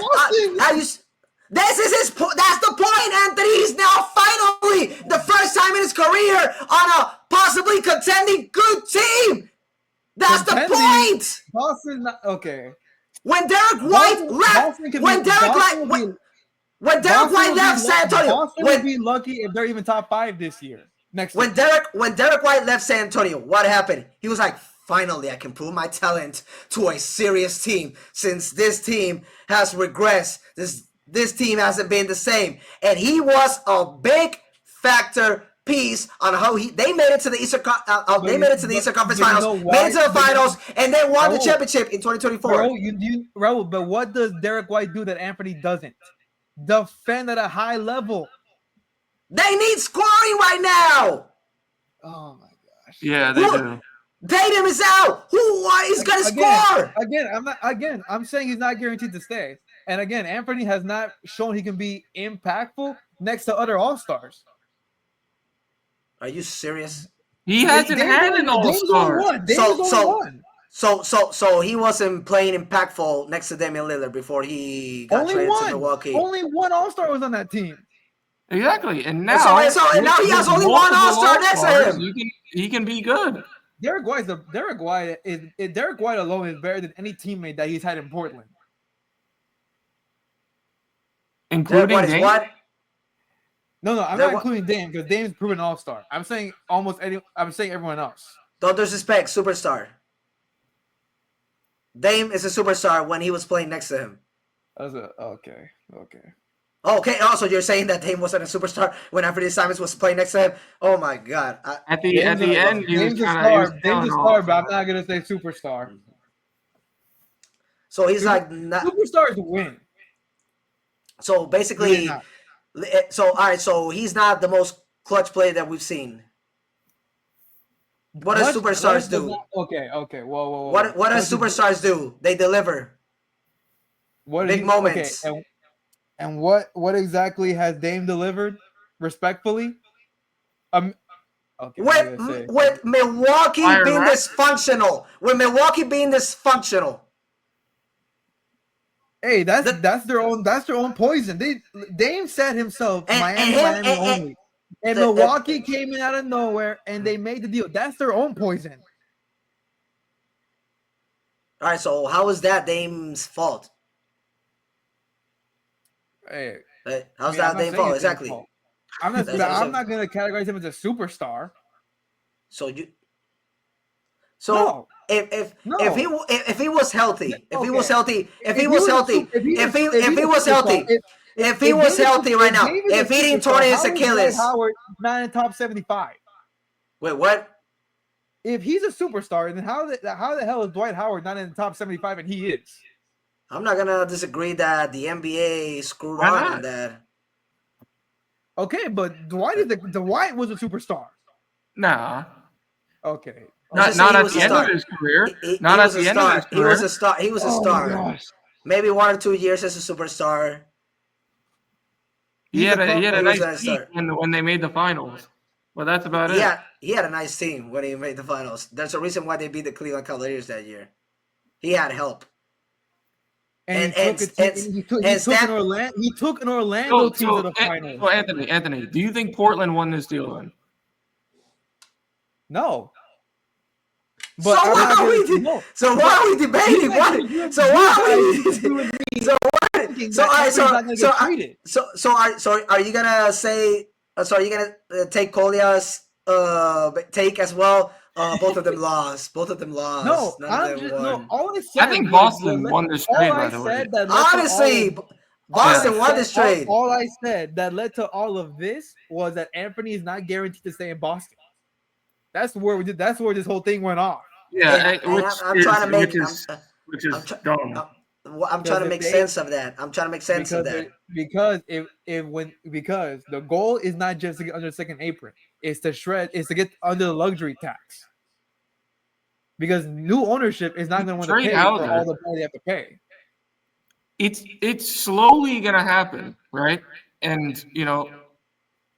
This is his. That's the point, Anthony. He's now finally the first time in his career on a possibly contending good team. That's the point. Boston, okay. When Derek White left, when Derek White left San Antonio, Boston would be lucky if they're even top 5 this year. When Derek White left San Antonio, what happened? He was like, finally, I can prove my talent to a serious team. Since this team has regressed, this team hasn't been the same, and he was a big factor piece on how they made it to the Eastern Conference Finals, made it to the finals, and then won the championship in 2024. Raul, but what does Derek White do that Anthony doesn't? Defend at a high level. They need scoring right now. Oh my gosh. Yeah, they do. Tatum is out. Who is going to score? I'm saying he's not guaranteed to stay. And again, Anthony has not shown he can be impactful next to other All-Stars. Are you serious? He hasn't had an All-Star. So he wasn't playing impactful next to Damian Lillard before he got traded to Milwaukee. Only one All-Star was on that team. Exactly, and now now he has only one All-Star next to him. He can be good. Derek White alone is better than any teammate that he's had in Portland. Including Dame? No, I'm not including Dame because Dame's proven All-Star. I'm saying everyone else. Don't disrespect superstar. Dame is a superstar when he was playing next to him. Okay. Okay. Also, you're saying that Dame wasn't a superstar when Anthony Simons was playing next to him? Oh my God! At the end, Dame's a star. Dame's a star, but I'm not gonna say superstar. So he's like not superstars win. So basically, all right. So he's not the most clutch player that we've seen. What do superstars do? Okay. Whoa. What do superstars do? They deliver. Big moments. Okay. And what exactly has Dame delivered? Respectfully, with Milwaukee being dysfunctional. Hey, that's their own poison. Dame said himself, Miami only. And Milwaukee came in out of nowhere and they made the deal. That's their own poison. All right, so how is that Dame's fault? Hey, how's that Dame's fault? Exactly. I'm not going to categorize him as a superstar. If he was healthy right now, if he didn't torn his Achilles, Howard not in top 75. Wait, what? If he's a superstar, then how the hell is Dwight Howard not in the top 75 and he is? I'm not gonna disagree that the NBA screwed on that. Okay, but Dwight was a superstar. Nah. Okay. Not at the end of his career. Not at the end of his career. He was a star. Maybe 1 or 2 years as a superstar. He had a nice peak when they made the finals. Well, that's about it. Yeah, he had a nice team when he made the finals. There's a reason why they beat the Cleveland Cavaliers that year. He had help. And he took an Orlando team to the finals. So Anthony, do you think Portland won this deal then? No. But why are we debating? Are you gonna say? So are you gonna take Kolya's take as well? Both of them lost. No, None of them won. All I said I think Boston won this trade, by the way. Honestly, Boston won this trade. All I said that led to all of this was that Anthony is not guaranteed to stay in Boston. That's where this whole thing went off. And I'm trying to make which is dumb. I'm trying to make sense of that. I'm trying to make sense of that. Because the goal is not just to get under the second apron, it's to get under the luxury tax. Because new ownership is not going to want to pay for all the money they have to pay. It's slowly going to happen, right? And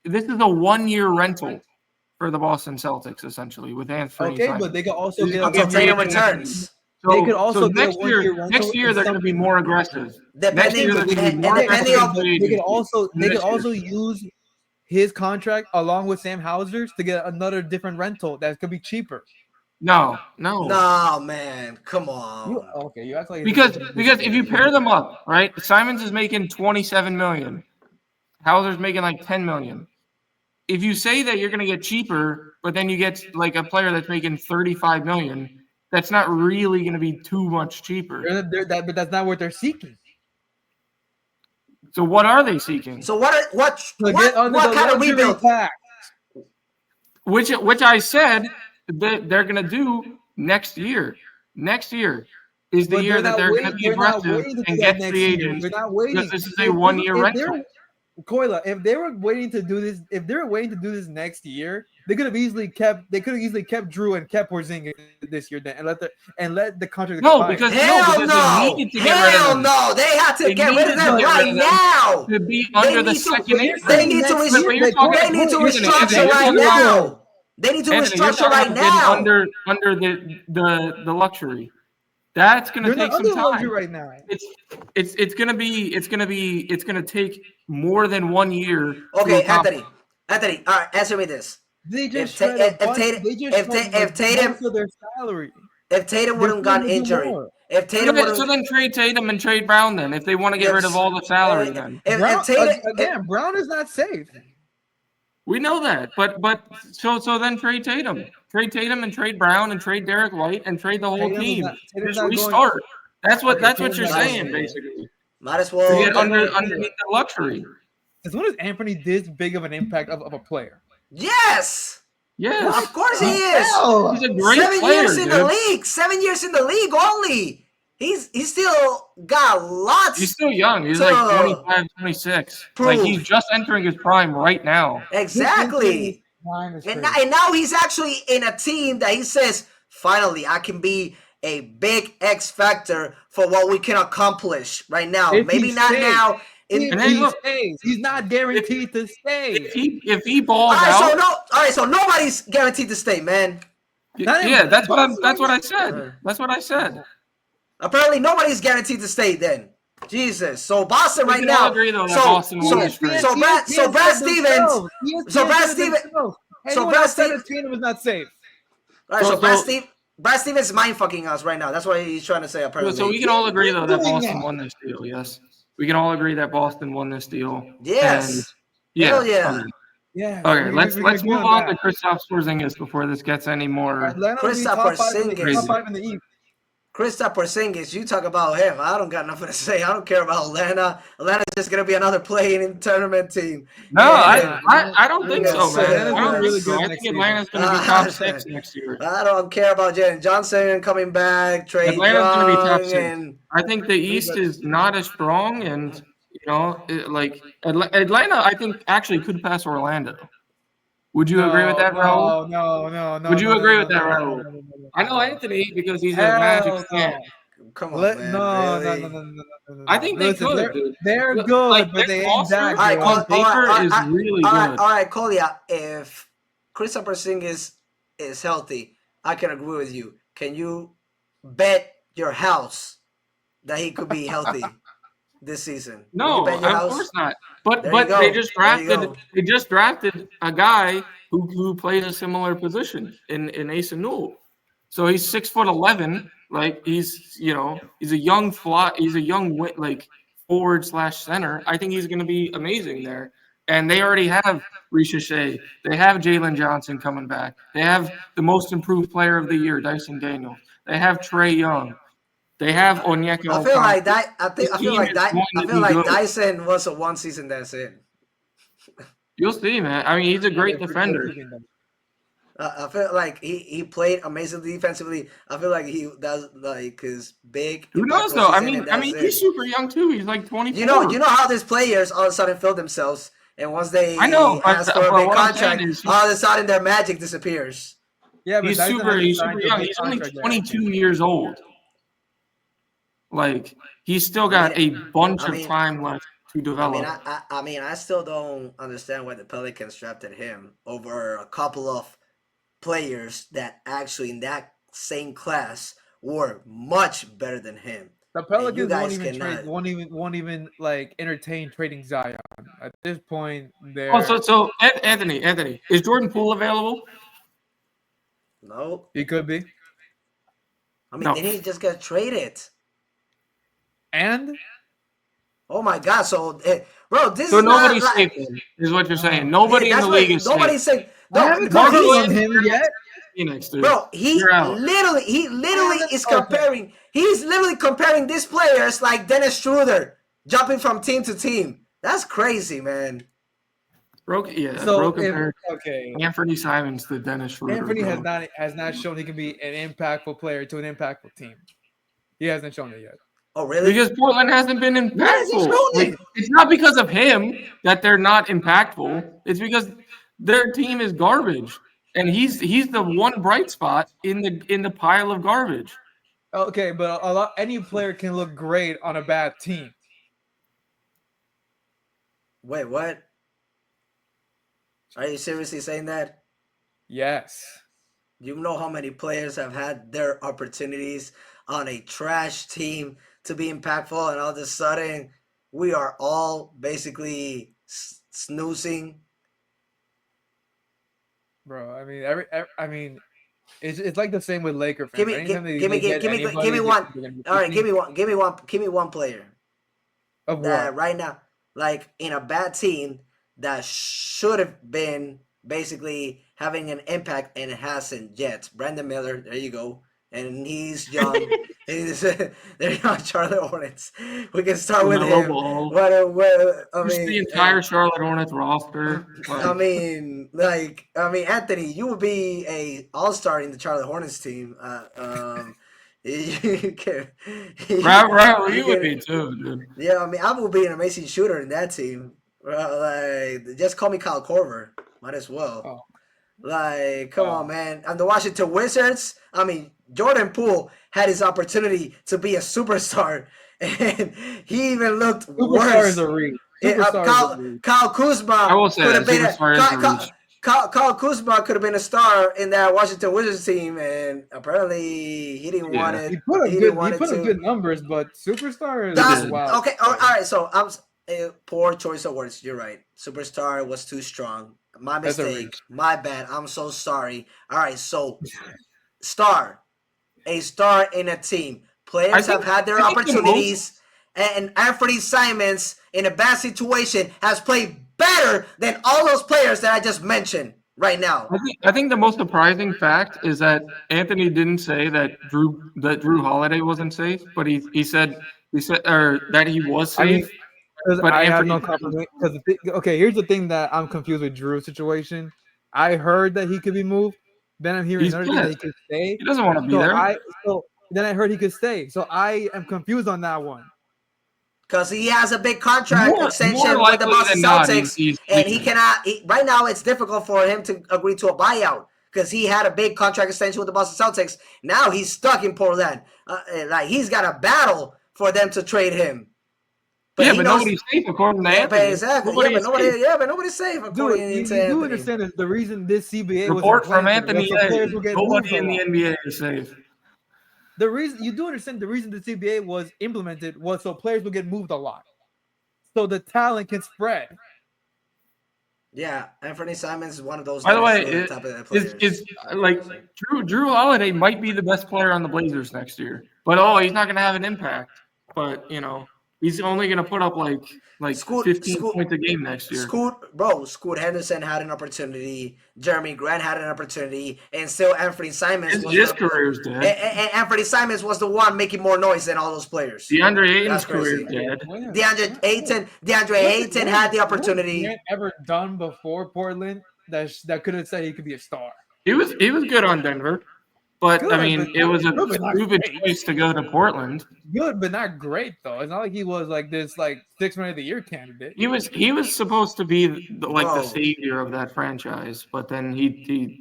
this is a 1-year rental for the Boston Celtics, essentially, with Anthony. Okay, but they could also get Tatum returns. They could also get next year. Next year they're going to be more aggressive. Next year they're going to be more aggressive. They could also use his contract along with Sam Hauser's to get another different rental that could be cheaper. No, man, come on. You act like because if you pair them up, right? Simons is making $27 million. Hauser's making like $10 million. If you say that you're going to get cheaper, but then you get like a player that's making $35 million, that's not really going to be too much cheaper. But that's not what they're seeking. So what are they seeking? So what kind of rebuild? Which I said that they're going to do next year. Next year is the year that they're going to be aggressive and get free agents. They're not waiting. This is a 1-year rental. Koila, if they were waiting to do this, next year, they could have easily kept Drew and kept Porzingis this year then and let the contract expire. Because they needed to get rid of them. No, they had to get rid of them right now. To be under the second apron. They need to restructure right now. They need to restructure right now. Under the luxury. That's going to take some time. Right now. It's going to take more than 1 year. Okay, Anthony. All right, answer me this. They just if Tatum wouldn't gotten injured, so then trade Tatum and trade Brown then. If they want to get rid of all the salary, then Brown is not safe. We know that, but so then trade Tatum. Trade Tatum and trade Brown and trade Derek White and trade the whole team. Just restart. That's what you're saying, basically. Might as well to get underneath the luxury. As long as Anthony this big of an impact of a player. Yes. Yes. Of course he is. He's a great 7 player, years in the league. 7 years in the league only. He's still got lots. He's still young. He's like 25, 26. Like he's just entering his prime right now. Exactly. And now he's actually in a team that he says, finally, I can be a big X factor for what we can accomplish right now. Maybe not now. He's not guaranteed to stay. If he balls out. All right, so nobody's guaranteed to stay, man. Yeah, that's what I said. That's what I said. Apparently, nobody's guaranteed to stay. Then, Jesus. So Boston right now. Agree, though, Brad Stevens. Tatum was not safe. All right, so Brad Stevens is mind fucking us right now. That's what he's trying to say. Apparently. So we can all agree though that Boston won this deal. Yes, we can all agree that Boston won this deal. Yes. Yeah. Yeah. Okay, let's move on to Kristaps Porzingis before this gets any more. Kristaps Porzingis, you talk about him. I don't got nothing to say. I don't care about Atlanta. Atlanta's just gonna be another playing tournament team. No, I don't think so, man. I think Atlanta's gonna be top 6 next year. I don't care about Jalen Johnson coming back. Atlanta's gonna be top 6. I think the East is not as strong, and Atlanta, I think actually could pass Orlando. Would you agree with that, Raul? No. Would you agree with that, Raul? I know Anthony because he's a Magic fan. Come on, man. No. I think they could, dude. They're good, but they ain't that good. On paper is really good. All right, Kolya, if Kristaps Porzingis is healthy, I can agree with you. Can you bet your house that he could be healthy this season? No, of course not. But they just drafted a guy who plays a similar position in Asa Newell. So he's 6'11". Like he's a young forward / center. I think he's going to be amazing there. And they already have Ricochet. They have Jalen Johnson coming back. They have the most improved player of the year, Dyson Daniels. They have Trae Young. They have Onyeka I feel like Okongwu. that. I This feel team like is that. going I to feel be like good. Dyson was a one season. That's it. You'll see, man. I mean, he's a great defender. I feel like he played amazingly defensively. I feel like he does like his big Who knows, impactful though? I season, and mean, that's he's it. super young too. He's like 24. You know how these players all of a sudden feel themselves, and once I know, they but ask for a big what I'm saying contract, is all of a sudden their magic disappears. Yeah, but he's Dyson super hasn't signed to a young. big He's only contract yet. 22 years old. Like he's still I got mean, a bunch I of mean, time left to I mean, develop. I still don't understand why the Pelicans drafted him over a couple of players that actually in that same class were much better than him. The And you Pelicans guys cannot. won't even like entertain trading Zion. At this point, Oh, they're so Anthony, is Jordan Poole available? No, he could be. I mean, No. then he just got traded. And Oh my God! So, bro, this So is not nobody's like. safe, then, is what you're saying. Nobody in That's the what league is nobody's safe. saying. I No, haven't bro, Mark competed on Williams him yet. Phoenix, dude. bro, You're out. he literally is Okay. comparing. He's literally comparing these players like Dennis Schroeder, jumping from team to team. That's crazy, man. Bro So if compared okay, Anthony Simons to Dennis Schroeder. Anthony bro. has not shown he can be an impactful player to an impactful team. He hasn't shown it yet. Oh, really? Because Portland hasn't been Why has he impactful. shown Like, it? it's not because of him that they're not impactful. It's because their team is garbage, and he's the one bright spot in the pile of garbage. Okay, but any player can look great on a bad team. Wait, what? Are you seriously saying that? Yes. You know how many players have had their opportunities on a trash team to be impactful, and all of a sudden we are all basically snoozing. Bro, I mean, I mean, it's like the same with Laker fans. Give me, Anytime give me, get give me anybody, one. they're gonna be All right, pissing. give me one player Of that what? right now, like in a bad team, that should have been basically having an impact and it hasn't yet. Brandon Miller, there you go. And he's young. They're young Charlotte Hornets. We can start with LaMelo him. Ball. I Just the mean, entire Charlotte Hornets roster. Anthony, you would be a all-star in the Charlotte Hornets team. You can, Right, you you would can, be too, dude. yeah, I mean, I will be an amazing shooter in that team. Like, just call me Kyle Korver. Might as well. Oh. Like, come on, man. And the Washington Wizards, I mean, Jordan Poole had his opportunity to be a superstar, and he even looked Superstar worse. is a reach. Superstar is a reach. Kyle Kuzma I will say could that have been superstar is a reach. Kyle Kuzma could have been a star in that Washington Wizards team, and apparently he didn't want it. He put up to. good numbers, but superstar is That's did. wow. okay. All right, so I'm poor choice of words. You're right. Superstar was too strong. My That's a mistake. reach. My bad. I'm so sorry. All right, so a star in a team. Players have had their opportunities, and Anthony Simons in a bad situation has played better than all those players that I just mentioned right now. I think the most surprising fact is that Anthony didn't say that Drew Holiday wasn't safe, but he said that he was I mean, safe. because But I have Anthony, no confirmation. Because okay, here's the thing that I'm confused with Drew's situation. I heard that he could be moved. Then I'm hearing he's another thing that he pissed. could stay. He doesn't want to be there. So then I heard he could stay. So I am confused on that one. Because he has a big contract More extension with the likely Boston than not, Celtics, he's and he leaving. cannot. Right now, it's difficult for him to agree to a buyout because he had a big contract extension with the Boston Celtics. Now he's stuck in Portland. Like he's got a battle for them to trade him. But nobody's safe according to Anthony. Exactly. But nobody's safe according Dude, to you Anthony. do understand that the reason this CBA Report was from implemented Anthony. was so players will get moved Nobody a in the lot. NBA is safe. The reason you do understand the reason the CBA was implemented was so players will get moved a lot, so the talent can spread. Yeah, Anthony Simons is one of those. By the way, is like Drew Holiday might be the best player on the Blazers next year, but he's not going to have an impact. But He's only going to put up like Scoot, 15 Scoot, points a game next year. Scoot Henderson had an opportunity. Jeremy Grant had an opportunity, and still Anthony Simons His career is dead. and Anthony Simons was the one making more noise than all those players. DeAndre Ayton's That's career is crazy. dead. DeAndre Ayton had the opportunity. What ever done before Portland that could have said he could be a star? He was good on Denver, but Good, I mean, but it was a good, but not stupid great. choice to go to Portland. Good, but not great though. It's not like he was like this 6 man of the year candidate. He was supposed to be the Bro. savior of that franchise, but then it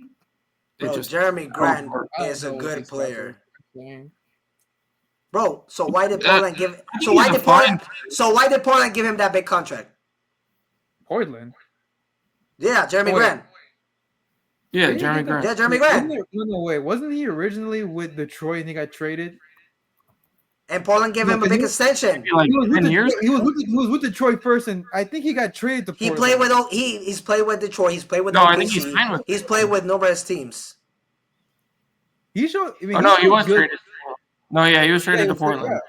Bro, just Jeremy Grant I is a don't know what good these guys player. are saying. Bro, so why did Portland give? he's So why a did fine- Portland give him that big contract? Portland. Yeah, Jeremy Wait. Grant. Yeah, Didn't he Jeremy get the- Grant. Yeah, Jeremy Grant. No, wait. Wasn't he originally with Detroit and he got traded? And Portland gave him a big extension. Maybe like He was 10 with years. He was with Detroit first, and I think he got traded to He Portland. played with he's played with Detroit. He's played with No, I OKC. think he's fine with He's played with numerous teams. He showed. I mean, Oh no, he showed was good. traded. No, yeah, he was traded to he was traded, Portland. yeah.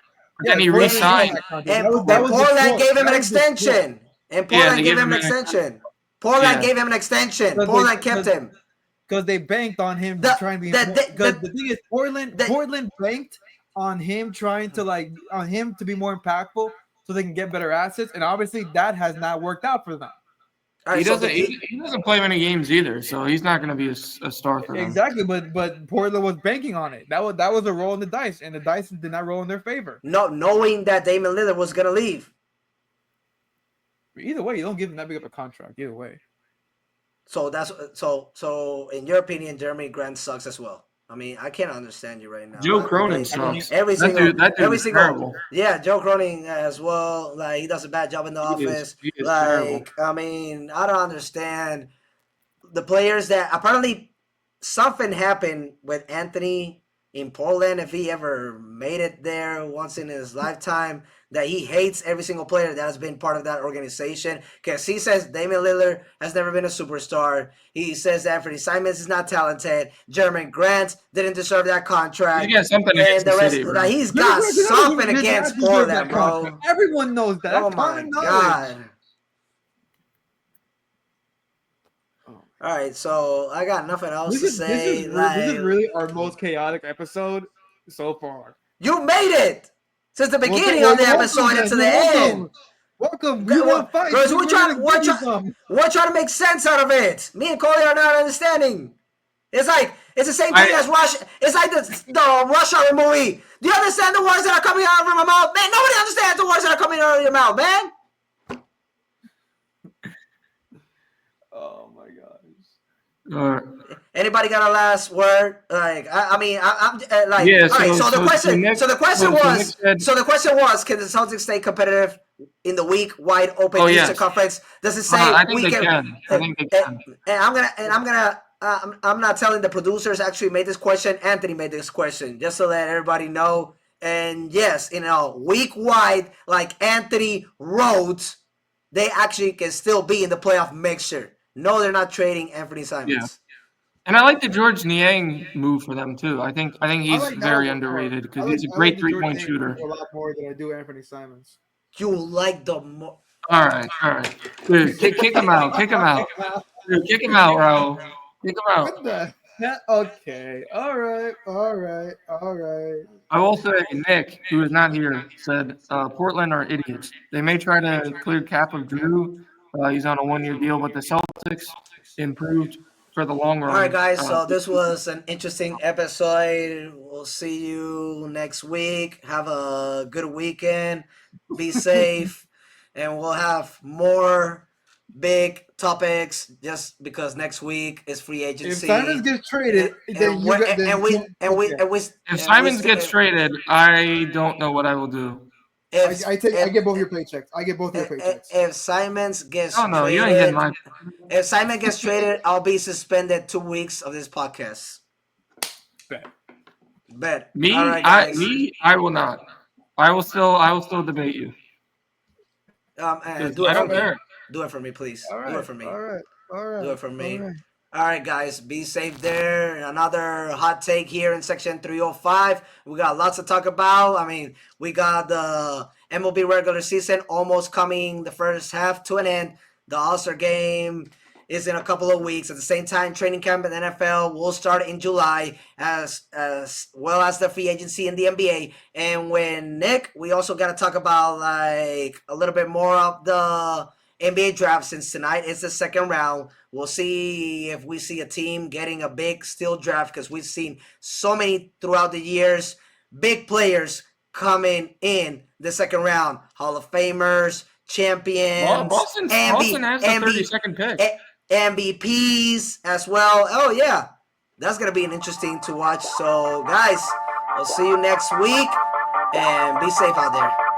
But then he Portland re-signed. got that contract. And, That was Portland Detroit. gave him an That was Detroit. extension. And Yeah, Portland they gave gave him an him an extension. Portland Yeah. gave him an extension. But Portland they- kept but- him. Because they banked on him trying to be. Because the thing is, Portland banked on him trying to be more impactful, so they can get better assets, and obviously that has not worked out for them. All He right, so doesn't. He doesn't play many games either, so he's not going to be a star for them. Exactly, but Portland was banking on it. That was a roll in the dice, and the dice did not roll in their favor. no, knowing that Damian Lillard was gonna leave. Either way, you don't give them that big of a contract. Either way, So that's so. In your opinion, Jeremy Grant sucks as well. I mean, I can't understand you right now. Joe Like, Cronin sucks. Every That single, dude every is single, terrible. yeah, Joe Cronin as well. Like he does a bad job in the office. He is Like terrible. I mean, I don't understand the players that apparently something happened with Anthony in Portland. If he ever made it there once in his lifetime, that he hates every single player that has been part of that organization. Because he says Damian Lillard has never been a superstar. He says Anthony Simons is not talented. Jeremy Grant didn't deserve that contract. He's got something against the city, bro. Like, he's got something against Portland, bro. Everyone knows that. Oh That's my common knowledge. god. All right, so I got nothing else to say. This is really our most chaotic episode so far. You made it since the beginning Well, of the welcome, episode man. into the Welcome. end. Welcome. Guys, We want to fight. guys, We're trying to make sense out of it. Me and Kolya are not understanding. It's the same thing as Russia. It's like the Rush Hour movie. Do you understand the words that are coming out of my mouth, man? Nobody understands the words that are coming out of your mouth, man. Oh my gosh. Anybody got a last word? Like, I'm like, Yeah, all right. so The question Nick- was, can the Celtics stay competitive in the week wide open Eastern yes. Conference? Does it say I think we they can. I think they can. I'm not telling the producers actually made this question. Anthony made this question just to let everybody know. And yes, week wide, like Anthony wrote, they actually can still be in the playoff mixture. No, they're not trading Anthony Simons. Yeah. And I like the George Niang move for them too. I think he's like that very one underrated because more. he's a I great like the 3-point Jordan shooter. a lot more than I do Anthony Simons. You like the more. All right, dude, kick him out, dude, kick him out, Raul, kick him out. What the heck? Okay. All right. I will say, Nick, who is not here, said Portland are idiots. They may try to clear cap of Drew. He's on a 1-year deal, but the Celtics improved for the long run. All right, guys. So this was an interesting episode. We'll see you next week. Have a good weekend. Be safe, and we'll have more big topics. Just because next week is free If agency. Simons gets traded, then you got. If Simons gets traded, I don't know what I will do. I get both your paychecks. I get both your paychecks. If Simons gets Oh no, traded, you ain't getting mine. If Simon gets traded, I'll be suspended 2 weeks of this podcast. Bet. Me, All right, guys. I will not. I will still debate you. Do I it don't for me. care. Do it for me, please. All right. Do it for me. All right. Do it for me. All right. All right, guys, be safe there. Another hot take here in section 305. We got lots to talk about. I mean, we got the MLB regular season almost coming the first half to an end. The All-Star game is in a couple of weeks. At the same time, training camp in the NFL will start in July, as well as the free agency in the NBA. And when Nick, we also got to talk about like a little bit more of the NBA draft, since tonight is the second round. We'll see if we see a team getting a big steal draft, because we've seen so many throughout the years, big players coming in the second round. Hall of Famers, champions, Boston has the 32nd pick. MVPs as well. Oh, yeah. That's going to be an interesting to watch. So, guys, we'll see you next week, and be safe out there.